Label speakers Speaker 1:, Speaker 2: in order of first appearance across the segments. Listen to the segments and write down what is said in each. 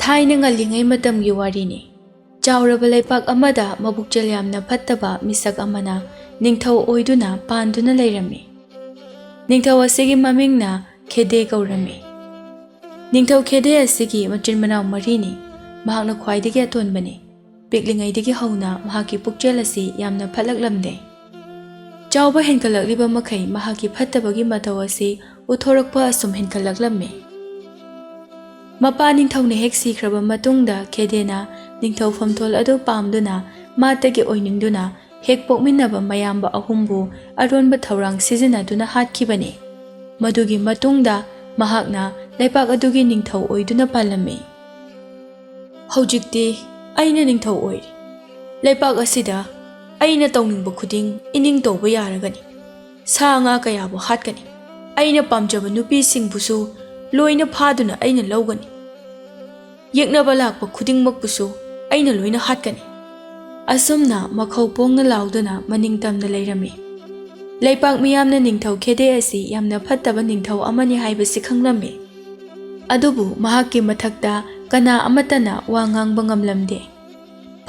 Speaker 1: ꯊꯥꯏꯅ ꯉꯜꯂꯤꯉꯩ ꯃꯇꯝꯒꯤ ꯋꯥꯔꯤꯅꯤ꯫ ꯆꯥꯎꯔꯕ ꯂꯩꯄꯥꯛ ꯑꯃꯗ ꯃꯕꯨꯛꯆꯦꯜ ꯌꯥꯝꯅ ꯐꯠꯇꯕ ꯃꯤꯁꯛ ꯑꯃꯅ ꯅꯤꯡꯊꯧ ꯑꯣꯏꯗꯨꯅ ꯄꯥꯟꯗꯨꯅ ꯂꯩꯔꯝꯃꯤ꯫ ꯅꯤꯡꯊꯧ ꯑꯁꯤꯒꯤ ꯃꯃꯤꯡꯅ ꯈꯦꯗꯦ ꯀꯧꯔꯝꯃꯤ꯫ ꯅꯤꯡꯊꯧ ꯈꯦꯗꯦ ꯑꯁꯤꯒꯤ ꯃꯆꯤꯟ ꯃꯅꯥꯎ ꯃꯔꯤꯅꯤ꯫ ꯃꯍꯥꯛꯅ ꯈ꯭ꯋꯥꯏꯗꯒꯤ ꯑꯇꯣꯟꯕꯅꯤ꯫ ꯄꯤꯛꯂꯤꯉꯩꯗꯒꯤ ꯍꯧꯅ ꯃꯍꯥꯛꯀꯤ ꯄꯨꯛꯆꯦꯜ ꯑꯁꯤ ꯌꯥꯝꯅ ꯐꯠꯂꯛꯂꯝꯗꯦ꯫ ꯆꯥꯎꯕ ꯍꯦꯟꯒꯠꯂꯛꯂꯤꯕ ꯃꯈꯩ ꯃꯍꯥꯛꯀꯤ ꯐꯠꯇꯕꯒꯤ ꯃꯇꯧ ꯑꯁꯤ ꯎꯠꯊꯣꯔꯛꯄ ꯑꯁꯨꯝ ꯍꯦꯟꯒꯠꯂꯛꯂꯝꯃꯤ꯫ ꯃꯄꯥ ꯅꯤꯡꯊꯧꯅ ꯍꯦꯛ ꯁꯤꯈ꯭ꯔꯕ ꯃꯇꯨꯡꯗ ꯈꯦꯗꯦꯅ ꯅꯤꯡꯊꯧ ꯐꯝꯊꯣꯜ ꯑꯗꯨ ꯄꯥꯝꯗꯨꯅ ꯃꯥꯇꯒꯤ ꯑꯣꯏꯅꯤꯡꯗꯨꯅ ꯍꯦꯛ ꯄꯣꯛꯃꯤꯟꯅꯕ ꯃꯌꯥꯝꯕ ꯑꯍꯨꯝꯕꯨ ꯑꯔꯣꯟꯕ ꯊꯧꯔꯥꯡ ꯁꯤꯖꯤꯟꯅꯗꯨꯅ ꯍꯥꯠꯈꯤꯕꯅꯤ꯫ ꯃꯗꯨꯒꯤ ꯃꯇꯨꯡꯗ ꯃꯍꯥꯛꯅ ꯂꯩꯄꯥꯛ ꯑꯗꯨꯒꯤ ꯅꯤꯡꯊꯧ ꯑꯣꯏꯗꯨꯅ ꯄꯥꯜꯂꯝꯃꯤ꯫ ꯍꯧꯖꯤꯛꯇꯤ ꯑꯩꯅ ꯅꯤꯡꯊꯧ ꯑꯣꯏꯔꯤ꯫ ꯂꯩꯄꯥꯛ ꯑꯁꯤꯗ ꯑꯩꯅ ꯇꯧꯅꯤꯡꯕ ꯈꯨꯗꯤꯡ ꯏꯅꯤꯡ ꯇꯧꯕ ꯌꯥꯔꯒꯅꯤ꯫ ꯁꯥ ꯉꯥ ꯀꯌꯥꯕꯨ ꯍꯥꯠꯀꯅꯤ꯫ ꯑꯩꯅ ꯄꯥꯝꯖꯕ ꯅꯨꯄꯤꯁꯤꯡꯕꯨꯁꯨ ꯂꯣꯏꯅ ꯐꯥꯗꯨꯅ ꯑꯩꯅ ꯂꯧꯒꯅꯤ꯫ ꯌꯦꯛꯅꯕ ꯂꯥꯛꯄ ꯈꯨꯗꯤꯡꯃꯛꯄꯨꯁꯨ ꯑꯩꯅ ꯂꯣꯏꯅ ꯍꯥꯠꯀꯅꯤ꯫ ꯑꯁꯨꯝꯅ ꯃꯈꯧ ꯄꯣꯡꯅ ꯂꯥꯎꯗꯨꯅ ꯃꯅꯤꯡꯇꯝꯅ ꯂꯩꯔꯝꯃꯤ꯫ ꯂꯩꯄꯥꯛ ꯃꯤꯌꯥꯝꯅ ꯅꯤꯡꯊꯧ ꯈꯦꯗꯦ ꯑꯁꯤ ꯌꯥꯝꯅ ꯐꯠꯇꯕ ꯅꯤꯡꯊꯧ ꯑꯃꯅꯤ ꯍꯥꯏꯕꯁꯤ ꯈꯪꯂꯝꯃꯤ꯫ ꯑꯗꯨꯕꯨ ꯃꯍꯥꯛꯀꯤ ꯃꯊꯛꯇ ꯀꯅꯥ ꯑꯃꯠꯇꯅꯋꯥ ꯉꯥꯡꯕ ꯉꯝꯂꯝꯗꯦ꯫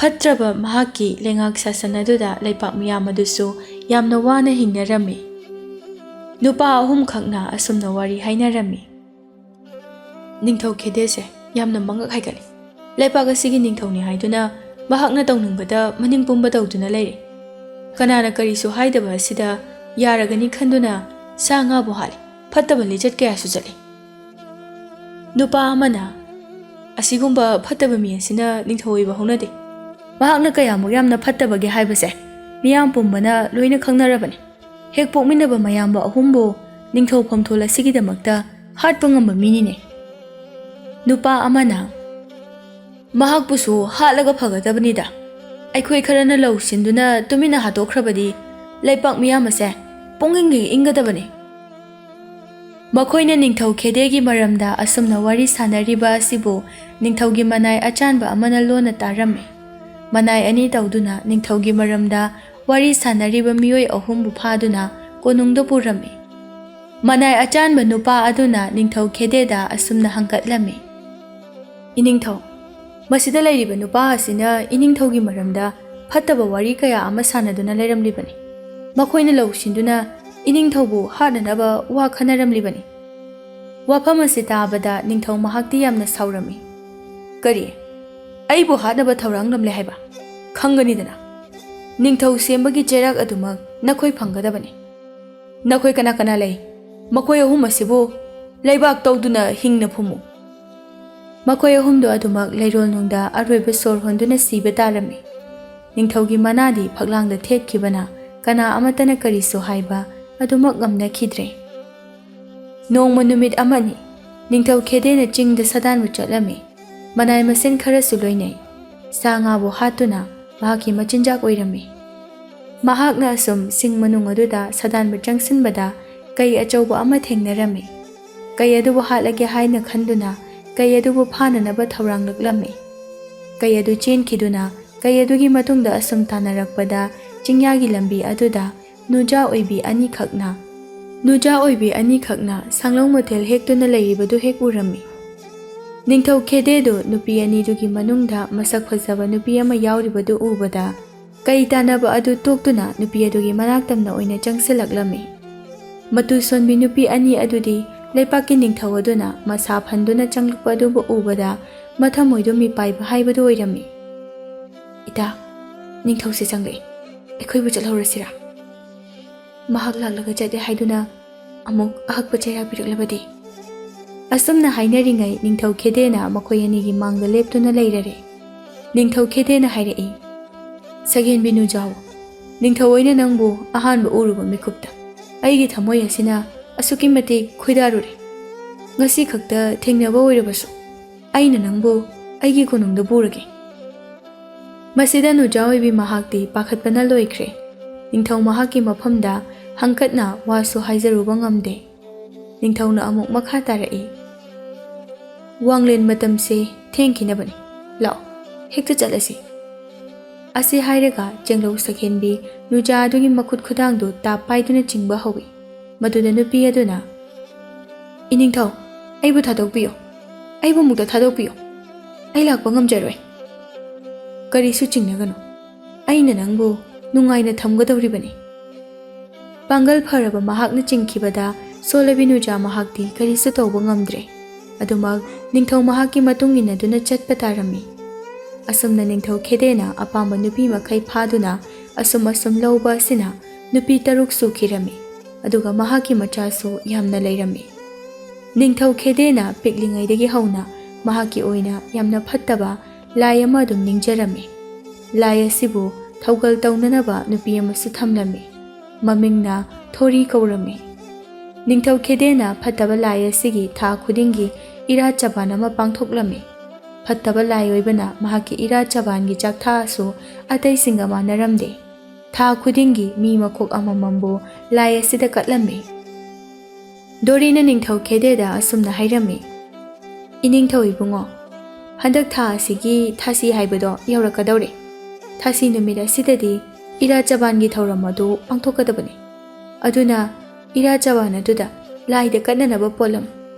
Speaker 1: ꯐꯠꯇ꯭ꯔꯕ ꯃꯍꯥꯛꯀꯤ ꯂꯩꯉꯥꯛ ꯁꯥꯁꯟ ꯑꯗꯨꯗ ꯂꯩꯄꯥꯛ ꯃꯤꯌꯥꯝ ꯑꯗꯨꯁꯨ ꯌꯥꯝꯅ ꯋꯥꯅ ꯍꯤꯡꯅꯔꯝꯃꯤ꯫ ꯅꯨꯄꯥ ꯑꯍꯨꯝꯈꯛꯅ ꯑꯁꯨꯝꯅ ꯋꯥꯔꯤ ꯍꯥꯏꯅꯔꯝꯃꯤ꯫ ꯅꯤꯡꯊꯧ ꯈꯦꯗꯦꯁꯦ ꯌꯥꯝꯅ ꯃꯉꯛ ꯍꯥꯏꯒꯠꯂꯤ꯫ ꯂꯩꯄꯥꯛ ꯑꯁꯤꯒꯤ ꯅꯤꯡꯊꯧꯅꯤ ꯍꯥꯏꯗꯨꯅ ꯃꯍꯥꯛꯅ ꯇꯧꯅꯤꯡꯕꯗ ꯃꯅꯤꯡ ꯄꯨꯝꯕ ꯇꯧꯗꯨꯅ ꯂꯩꯔꯤ꯫ ꯀꯅꯥꯅ ꯀꯔꯤꯁꯨ ꯍꯥꯏꯗꯕ ꯑꯁꯤꯗ ꯌꯥꯔꯒꯅꯤ ꯈꯟꯗꯨꯅ ꯁꯥ ꯉꯥꯕꯨ ꯍꯥꯠꯂꯤ꯫ ꯐꯠꯇꯕ ꯂꯤꯆꯠ ꯀꯌꯥꯁꯨ ꯆꯠꯂꯤ꯫ ꯅꯨꯄꯥ ꯑꯃꯅ ꯑꯁꯤꯒꯨꯝꯕ ꯐꯠꯇꯕ ꯃꯤ ꯑꯁꯤꯅ ꯅꯤꯡꯊꯧ ꯑꯣꯏꯕ ꯍꯧꯅꯗꯦ꯫ ꯃꯍꯥꯛꯅ ꯀꯌꯥꯃꯨꯛ ꯌꯥꯝꯅ ꯐꯠꯇꯕꯒꯦ ꯍꯥꯏꯕꯁꯦ ꯃꯤꯌꯥꯝ ꯄꯨꯝꯕꯅ ꯂꯣꯏꯅ ꯈꯪꯅꯔꯕꯅꯤ꯫ ꯍꯦꯛ ꯄꯣꯛꯃꯤꯟꯅꯕ ꯃꯌꯥꯝꯕ ꯑꯍꯨꯝꯕꯨ ꯅꯤꯡꯊꯧ ꯐꯝꯊꯣꯜ ꯑꯁꯤꯒꯤꯗꯃꯛꯇ ꯍꯥꯠꯄ ꯉꯝꯕ ꯃꯤꯅꯤꯅꯦ꯫ ꯅꯨꯄꯥ ꯑꯃꯅ ꯃꯍꯥꯛꯄꯨꯁꯨ ꯍꯥꯠꯂꯒ ꯐꯒꯗꯕꯅꯤꯗ꯫ ꯑꯩꯈꯣꯏ ꯈꯔꯅ ꯂꯧ ꯁꯤꯟꯗꯨꯅ ꯇꯨꯃꯤꯟꯅ ꯍꯥꯠꯇꯣꯛꯈ꯭ꯔꯕꯗꯤ ꯂꯩꯄꯥꯛ ꯃꯤꯌꯥꯝ ꯑꯁꯦ ꯄꯨꯡꯏꯪ ꯏꯪꯒꯗꯕꯅꯤ꯫ ꯃꯈꯣꯏꯅ ꯅꯤꯡꯊꯧ ꯈꯦꯗꯦꯒꯤ ꯃꯔꯝꯗ ꯑꯁꯨꯝꯅ ꯋꯥꯔꯤ ꯁꯥꯅꯔꯤꯕ ꯑꯁꯤꯕꯨ ꯅꯤꯡꯊꯧꯒꯤ ꯃꯅꯥꯏ ꯑꯆꯥꯟꯕ ꯑꯃꯅ ꯂꯣꯟꯅ ꯇꯥꯔꯝꯃꯤ꯫ ꯃꯅꯥꯏ ꯑꯅꯤ ꯇꯧꯗꯨꯅ ꯅꯤꯡꯊꯧꯒꯤ ꯃꯔꯝꯗ ꯋꯥꯔꯤ ꯁꯥꯅꯔꯤꯕ ꯃꯤꯑꯣꯏ ꯑꯍꯨꯝꯕꯨ ꯐꯥꯗꯨꯅ ꯀꯣꯅꯨꯡꯗ ꯄꯨꯔꯝꯃꯤ꯫ ꯃꯅꯥꯏ ꯑꯆꯥꯟꯕ ꯅꯨꯄꯥ ꯑꯗꯨꯅ ꯅꯤꯡꯊꯧ ꯈꯦꯗꯦꯗ ꯑꯁꯨꯝꯅ ꯍꯪꯒꯠꯂꯝꯃꯤ꯫ ꯏꯅꯤꯡꯊꯧ, ꯃꯁꯤꯗ ꯂꯩꯔꯤꯕ ꯅꯨꯄꯥ ꯑꯁꯤꯅ ꯏꯅꯤꯡꯊꯧꯒꯤ ꯃꯔꯝꯗ ꯐꯠꯇꯕ ꯋꯥꯔꯤ ꯀꯌꯥ ꯑꯃ ꯁꯥꯅꯗꯨꯅ ꯂꯩꯔꯝꯂꯤꯕꯅꯤ꯫ ꯃꯈꯣꯏꯅ ꯂꯧ ꯁꯤꯟꯗꯨꯅ ꯏꯅꯤꯡꯊꯧꯕꯨ ꯍꯥꯠꯅꯅꯕ ꯋꯥ ꯈꯟꯅꯔꯝꯂꯤꯕꯅꯤ꯫ ꯋꯥꯐꯝ ꯑꯁꯤ ꯇꯥꯕꯗ ꯅꯤꯡꯊꯧ ꯃꯍꯥꯛꯇꯤ ꯌꯥꯝꯅ ꯁꯥꯎꯔꯝꯃꯤ꯫ ꯀꯔꯤ? ꯑꯩꯕꯨ ꯍꯥꯠꯅꯕ ꯊꯧꯔꯥꯡ ꯅꯝꯂꯦ ꯍꯥꯏꯕ? ꯈꯪꯒꯅꯤꯗꯅ꯫ ꯅꯤꯡꯊꯧ ꯁꯦꯝꯕꯒꯤ ꯆꯩꯔꯥꯛ ꯑꯗꯨꯃꯛ ꯅꯈꯣꯏ ꯐꯪꯒꯗꯕꯅꯤ꯫ ꯅꯈꯣꯏ ꯀꯅꯥ ꯀꯅꯥ ꯂꯩ? ꯃꯈꯣꯏ ꯑꯍꯨꯝ ꯑꯁꯤꯕꯨ ꯂꯩꯕꯥꯛ ꯇꯧꯗꯨꯅ ꯍꯤꯡꯅ ꯐꯨꯝꯃꯨ꯫ ꯃꯈꯣꯏ ꯑꯍꯨꯝꯗꯨ ꯑꯗꯨꯃꯛ ꯂꯩꯔꯣꯜꯅꯨꯡꯗ ꯑꯔꯣꯏꯕ ꯁꯣꯔ ꯍꯣꯟꯗꯨꯅ ꯁꯤꯕ ꯇꯥꯔꯝꯃꯤ꯫ ꯅꯤꯡꯊꯧꯒꯤ ꯃꯅꯥꯗꯤ ꯐꯛꯂꯥꯡꯗ ꯊꯦꯠꯈꯤꯕꯅ ꯀꯅꯥ ꯑꯃꯠꯇꯅ ꯀꯔꯤꯁꯨ ꯍꯥꯏꯕ ꯑꯗꯨꯃꯛ ꯉꯝꯅꯈꯤꯗ꯭ꯔꯦ꯫ ꯅꯣꯡꯃ ꯅꯨꯃꯤꯠ ꯑꯃꯅꯤ ꯅꯤꯡꯊꯧ ꯈꯦꯗꯦꯅ ꯆꯤꯡꯗ ꯁꯥꯗꯥꯟꯕ ꯆꯠꯂꯝꯃꯤ꯫ ꯃꯅꯥꯏ ꯃꯁꯦꯟ ꯈꯔꯁꯨ ꯂꯣꯏꯅꯩ꯫ ꯁꯥ ꯉꯥꯕꯨ ꯍꯥꯠꯇꯨꯅ ꯃꯍꯥꯛꯀꯤ ꯃꯆꯤꯟꯖꯥꯛ ꯑꯣꯏꯔꯝꯃꯤ꯫ ꯃꯍꯥꯛꯅ ꯑꯁꯨꯝ ꯁꯤꯡ ꯃꯅꯨꯡ ꯑꯗꯨꯗ ꯁꯥꯗꯥꯟꯕ ꯆꯪꯁꯤꯟꯕꯗ ꯀꯩ ꯑꯆꯧꯕ ꯑꯃ ꯊꯦꯡꯅꯔꯝꯃꯤ꯫ ꯀꯩ ꯑꯗꯨꯕꯨ ꯍꯥꯠꯂꯒꯦ ꯍꯥꯏꯅ ꯈꯟꯗꯨꯅ ꯀꯩ ꯑꯗꯨꯕꯨ ꯐꯥꯅꯅꯕ ꯊꯧꯔꯥꯡꯂꯛꯂꯝꯃꯤ꯫ ꯀꯩ ꯑꯗꯨ ꯆꯦꯟꯈꯤꯗꯨꯅ ꯀꯩ ꯑꯗꯨꯒꯤ ꯃꯇꯨꯡꯗ ꯑꯁꯨꯝ ꯇꯥꯟꯅꯔꯛꯄꯗ ꯆꯤꯡꯌꯥꯒꯤ ꯂꯝꯕꯤ ꯑꯗꯨꯗ ꯅꯨꯖꯥ ꯑꯣꯏꯕꯤ ꯑꯅꯤꯈꯛꯅ ꯁꯥꯡꯂꯧ ꯃꯊꯦꯜ ꯍꯦꯛꯇꯨꯅ ꯂꯩꯔꯤꯕꯗꯨ ꯍꯦꯛ ꯎꯔꯝꯃꯤ꯫ ꯅꯤꯡꯊꯧ ꯈꯦꯗꯦꯗꯨ ꯅꯨꯄꯤ ꯑꯅꯤꯗꯨꯒꯤ ꯃꯅꯨꯡꯗ ꯃꯁꯛ ꯐꯖꯕ ꯅꯨꯄꯤ ꯑꯃ ꯌꯥꯎꯔꯤꯕꯗꯨ ꯎꯕꯗ ꯀꯩ ꯇꯥꯟꯅꯕ ꯑꯗꯨ ꯇꯣꯛꯇꯨꯅ ꯅꯨꯄꯤ ꯑꯗꯨꯒꯤ ꯃꯅꯥꯛꯇꯝꯅ ꯑꯣꯏꯅ ꯆꯪꯁꯤꯜꯂꯛꯂꯝꯃꯤ꯫ ꯃꯇꯨ ꯁꯣꯟꯕꯤ ꯅꯨꯄꯤ ꯑꯅꯤ ꯑꯗꯨꯗꯤ ꯂꯩꯄꯥꯛꯀꯤ ꯅꯤꯡꯊꯧ ꯑꯗꯨꯅ ꯃꯁꯥ ꯐꯟꯗꯨꯅ ꯆꯪꯂꯛꯄ ꯑꯗꯨꯕꯨ ꯎꯕꯗ ꯃꯊꯃꯣꯏꯗꯨ ꯃꯤꯄꯥꯏꯕ ꯍꯥꯏꯕꯗꯨ ꯑꯣꯏꯔꯝꯃꯤ꯫ ꯏꯇꯥ, ꯅꯤꯡꯊꯧꯁꯦ ꯆꯪꯂꯛꯏ꯫ ꯑꯩꯈꯣꯏꯕꯨ ꯆꯠꯍꯧꯔꯁꯤꯔꯥ? ꯃꯍꯥꯛ ꯂꯥꯛꯂꯒ ꯆꯠꯂꯦ ꯍꯥꯏꯗꯨꯅ ꯑꯃꯨꯛ ꯑꯍꯛꯄ ꯆꯩꯔꯥꯛ ꯄꯤꯔꯛꯂꯕꯗꯤ? ꯑꯁꯨꯝꯅ ꯍꯥꯏꯅꯔꯤꯉꯩ ꯅꯤꯡꯊꯧ ꯈꯦꯗꯦꯅ ꯃꯈꯣꯏ ꯑꯅꯤꯒꯤ ꯃꯥꯡꯗ ꯂꯦꯞꯇꯨꯅ ꯂꯩꯔꯔꯦ꯫ ꯅꯤꯡꯊꯧ ꯈꯦꯗꯦꯅ ꯍꯥꯏꯔꯛꯏ, ꯁꯒꯦꯟꯕꯤ ꯅꯨꯖꯥꯎ, ꯅꯤꯡꯊꯧ ꯑꯣꯏꯅ ꯅꯪꯕꯨ ꯑꯍꯥꯟꯕ ꯎꯔꯨꯕ ꯃꯤꯀꯨꯞꯇ ꯑꯩꯒꯤ ꯊꯃꯣꯏ ꯑꯁꯤꯅ ꯑꯁꯨꯛꯀꯤ ꯃꯇꯤꯛ ꯈꯣꯏꯗꯥꯔꯨꯔꯦ꯫ ꯉꯁꯤ ꯈꯛꯇ ꯊꯦꯡꯅꯕ ꯑꯣꯏꯔꯕꯁꯨ ꯑꯩꯅ ꯅꯪꯕꯨ ꯑꯩꯒꯤ ꯀꯣꯅꯨꯡꯗ ꯄꯨꯔꯒꯦ꯫ ꯃꯁꯤꯗ ꯅꯨꯖꯥ ꯑꯣꯏꯕꯤ ꯃꯍꯥꯛꯇꯤ ꯄꯥꯈꯠꯄꯅ ꯂꯣꯏꯈ꯭ꯔꯦ꯫ ꯅꯤꯡꯊꯧ ꯃꯍꯥꯛꯀꯤ ꯃꯐꯝꯗ ꯍꯪꯀꯠꯅ ꯋꯥꯁꯨ ꯍꯥꯏꯖꯔꯨꯕ ꯉꯝꯗꯦ꯫ ꯅꯤꯡꯊꯧꯅ ꯑꯃꯨꯛ ꯃꯈꯥ ꯇꯥꯔꯛꯏ, ꯋꯥꯡꯂꯦꯟ ꯃꯇꯝꯁꯦ ꯊꯦꯡꯈꯤꯅꯕꯅꯤ꯫ ꯂꯥꯛꯑꯣ, ꯍꯦꯛꯇ ꯆꯠꯂꯁꯤ꯫ ꯑꯁꯤ ꯍꯥꯏꯔꯒ ꯆꯦꯡꯂꯧ ꯁꯛꯍꯦꯟꯕꯤ ꯅꯨꯖꯥ ꯑꯗꯨꯒꯤ ꯃꯈꯨꯠ ꯈꯨꯗꯥꯡꯗꯨ ꯇꯥꯞ ꯄꯥꯏꯗꯨꯅ ꯆꯤꯡꯕ ꯍꯧꯏ꯫ ꯃꯗꯨꯗ ꯅꯨꯄꯤ ꯑꯗꯨꯅ, ꯏꯅꯤꯡꯊꯧ, ꯑꯩꯕꯨ ꯊꯥꯗꯣꯛꯄꯤꯌꯨ꯫ ꯑꯩꯕꯨ ꯑꯃꯨꯛꯇ ꯊꯥꯗꯣꯛꯄꯤꯌꯨ꯫ ꯑꯩ ꯂꯥꯛꯄ ꯉꯝꯖꯔꯣꯏ꯫ ꯀꯔꯤꯁꯨ ꯆꯤꯡꯅꯒꯅꯨ, ꯑꯩꯅ ꯅꯪꯕꯨ ꯅꯨꯡꯉꯥꯏꯅ ꯊꯝꯒꯗꯧꯔꯤꯕꯅꯤ꯫ ꯄꯥꯡꯒꯜ ꯐꯔꯕ ꯃꯍꯥꯛꯅ ꯆꯤꯡꯈꯤꯕꯗ ꯁꯣꯂꯕꯤꯅꯨꯖꯥ ꯃꯍꯥꯛꯇꯤ ꯀꯔꯤꯁꯨ ꯇꯧꯕ ꯉꯝꯗ꯭ꯔꯦ꯫ ꯑꯗꯨꯃꯛ ꯅꯤꯡꯊꯧ ꯃꯍꯥꯛꯀꯤ ꯃꯇꯨꯡ ꯏꯟꯅꯗꯨꯅ ꯆꯠꯄ ꯇꯥꯔꯝꯃꯤ꯫ ꯑꯁꯨꯝꯅ ꯅꯤꯡꯊꯧ ꯈꯦꯗꯦꯅ ꯑꯄꯥꯝꯕ ꯅꯨꯄꯤ ꯃꯈꯩ ꯐꯥꯗꯨꯅ ꯑꯁꯨꯝ ꯂꯧꯕ ꯑꯁꯤꯅ ꯅꯨꯄꯤ 6 ꯁꯨꯈꯤꯔꯝꯃꯤ, ꯑꯗꯨꯒ ꯃꯍꯥꯛꯀꯤ ꯃꯆꯥꯁꯨ ꯌꯥꯝꯅ ꯂꯩꯔꯝꯃꯤ꯫ ꯅꯤꯡꯊꯧ ꯈꯦꯗꯦꯅ ꯄꯤꯛꯂꯤꯉꯩꯗꯒꯤ ꯍꯧꯅ ꯃꯍꯥꯛꯀꯤ ꯑꯣꯏꯅ ꯌꯥꯝꯅ ꯐꯠꯇꯕ ꯂꯥꯏ ꯑꯃ ꯑꯗꯨꯝ ꯅꯤꯡꯖꯔꯝꯃꯤ꯫ ꯂꯥꯏ ꯑꯁꯤꯕꯨ ꯊꯧꯒꯜ ꯇꯧꯅꯅꯕ ꯅꯨꯄꯤ ꯑꯃꯁꯨ ꯊꯝꯂꯝꯃꯤ, ꯃꯃꯤꯡꯅ ꯊꯣꯔꯤ ꯀꯧꯔꯝꯃꯤ꯫ ꯅꯤꯡꯊꯧ ꯈꯦꯗꯦꯅ ꯐꯠꯇꯕ ꯂꯥꯏ ꯑꯁꯤꯒꯤ ꯊꯥ ꯈꯨꯗꯤꯡꯒꯤ ꯏꯔꯥꯠ ꯆꯕꯥꯟ ꯑꯃ ꯄꯥꯡꯊꯣꯛꯂꯝꯃꯤ꯫ ꯐꯠꯇꯕ ꯂꯥꯏ ꯑꯣꯏꯕꯅ ꯃꯍꯥꯛꯀꯤ ꯏꯔꯥꯠ ꯆꯕꯥꯟꯒꯤ ꯆꯥꯛꯊꯥꯁꯨ ꯑꯇꯩꯁꯤꯡꯒ ꯃꯥꯟꯅꯔꯝꯗꯦ꯫ ꯊꯥ ꯈꯨꯗꯤꯡꯒꯤ ꯃꯤ ꯃꯀꯣꯛ ꯑꯃꯃꯝꯕꯨ ꯂꯥꯏ ꯑꯁꯤꯗ ꯀꯠꯂꯝꯃꯤ꯫ ꯗꯣꯔꯤꯅ ꯅꯤꯡꯊꯧ ꯈꯦꯗꯦꯗ ꯑꯁꯨꯝꯅ ꯍꯥꯏꯔꯝꯃꯤ, "ꯏꯅꯤꯡꯊꯧ ꯏꯕꯨꯡꯉꯣ, ꯍꯟꯗꯛ ꯊꯥ ꯑꯁꯤꯒꯤ ꯊꯥꯁꯤ ꯍꯥꯏꯕꯗꯣ ꯌꯧꯔꯛꯀꯗꯧꯔꯦ꯫ ꯊꯥꯁꯤ ꯅꯨꯃꯤꯠ ꯑꯁꯤꯗꯗꯤ ꯏꯔꯥꯠ ꯆꯕꯥꯟꯒꯤ ꯊꯧꯔꯝ ꯑꯗꯨ ꯄꯥꯡꯊꯣꯛꯀꯗꯕꯅꯤ꯫ ꯑꯗꯨꯅ ꯏꯔꯥꯠ ꯆꯕꯥꯟ ꯑꯗꯨꯗ ꯂꯥꯏꯗ ꯀꯠꯅꯅꯕ ꯄꯣꯠꯂꯝ,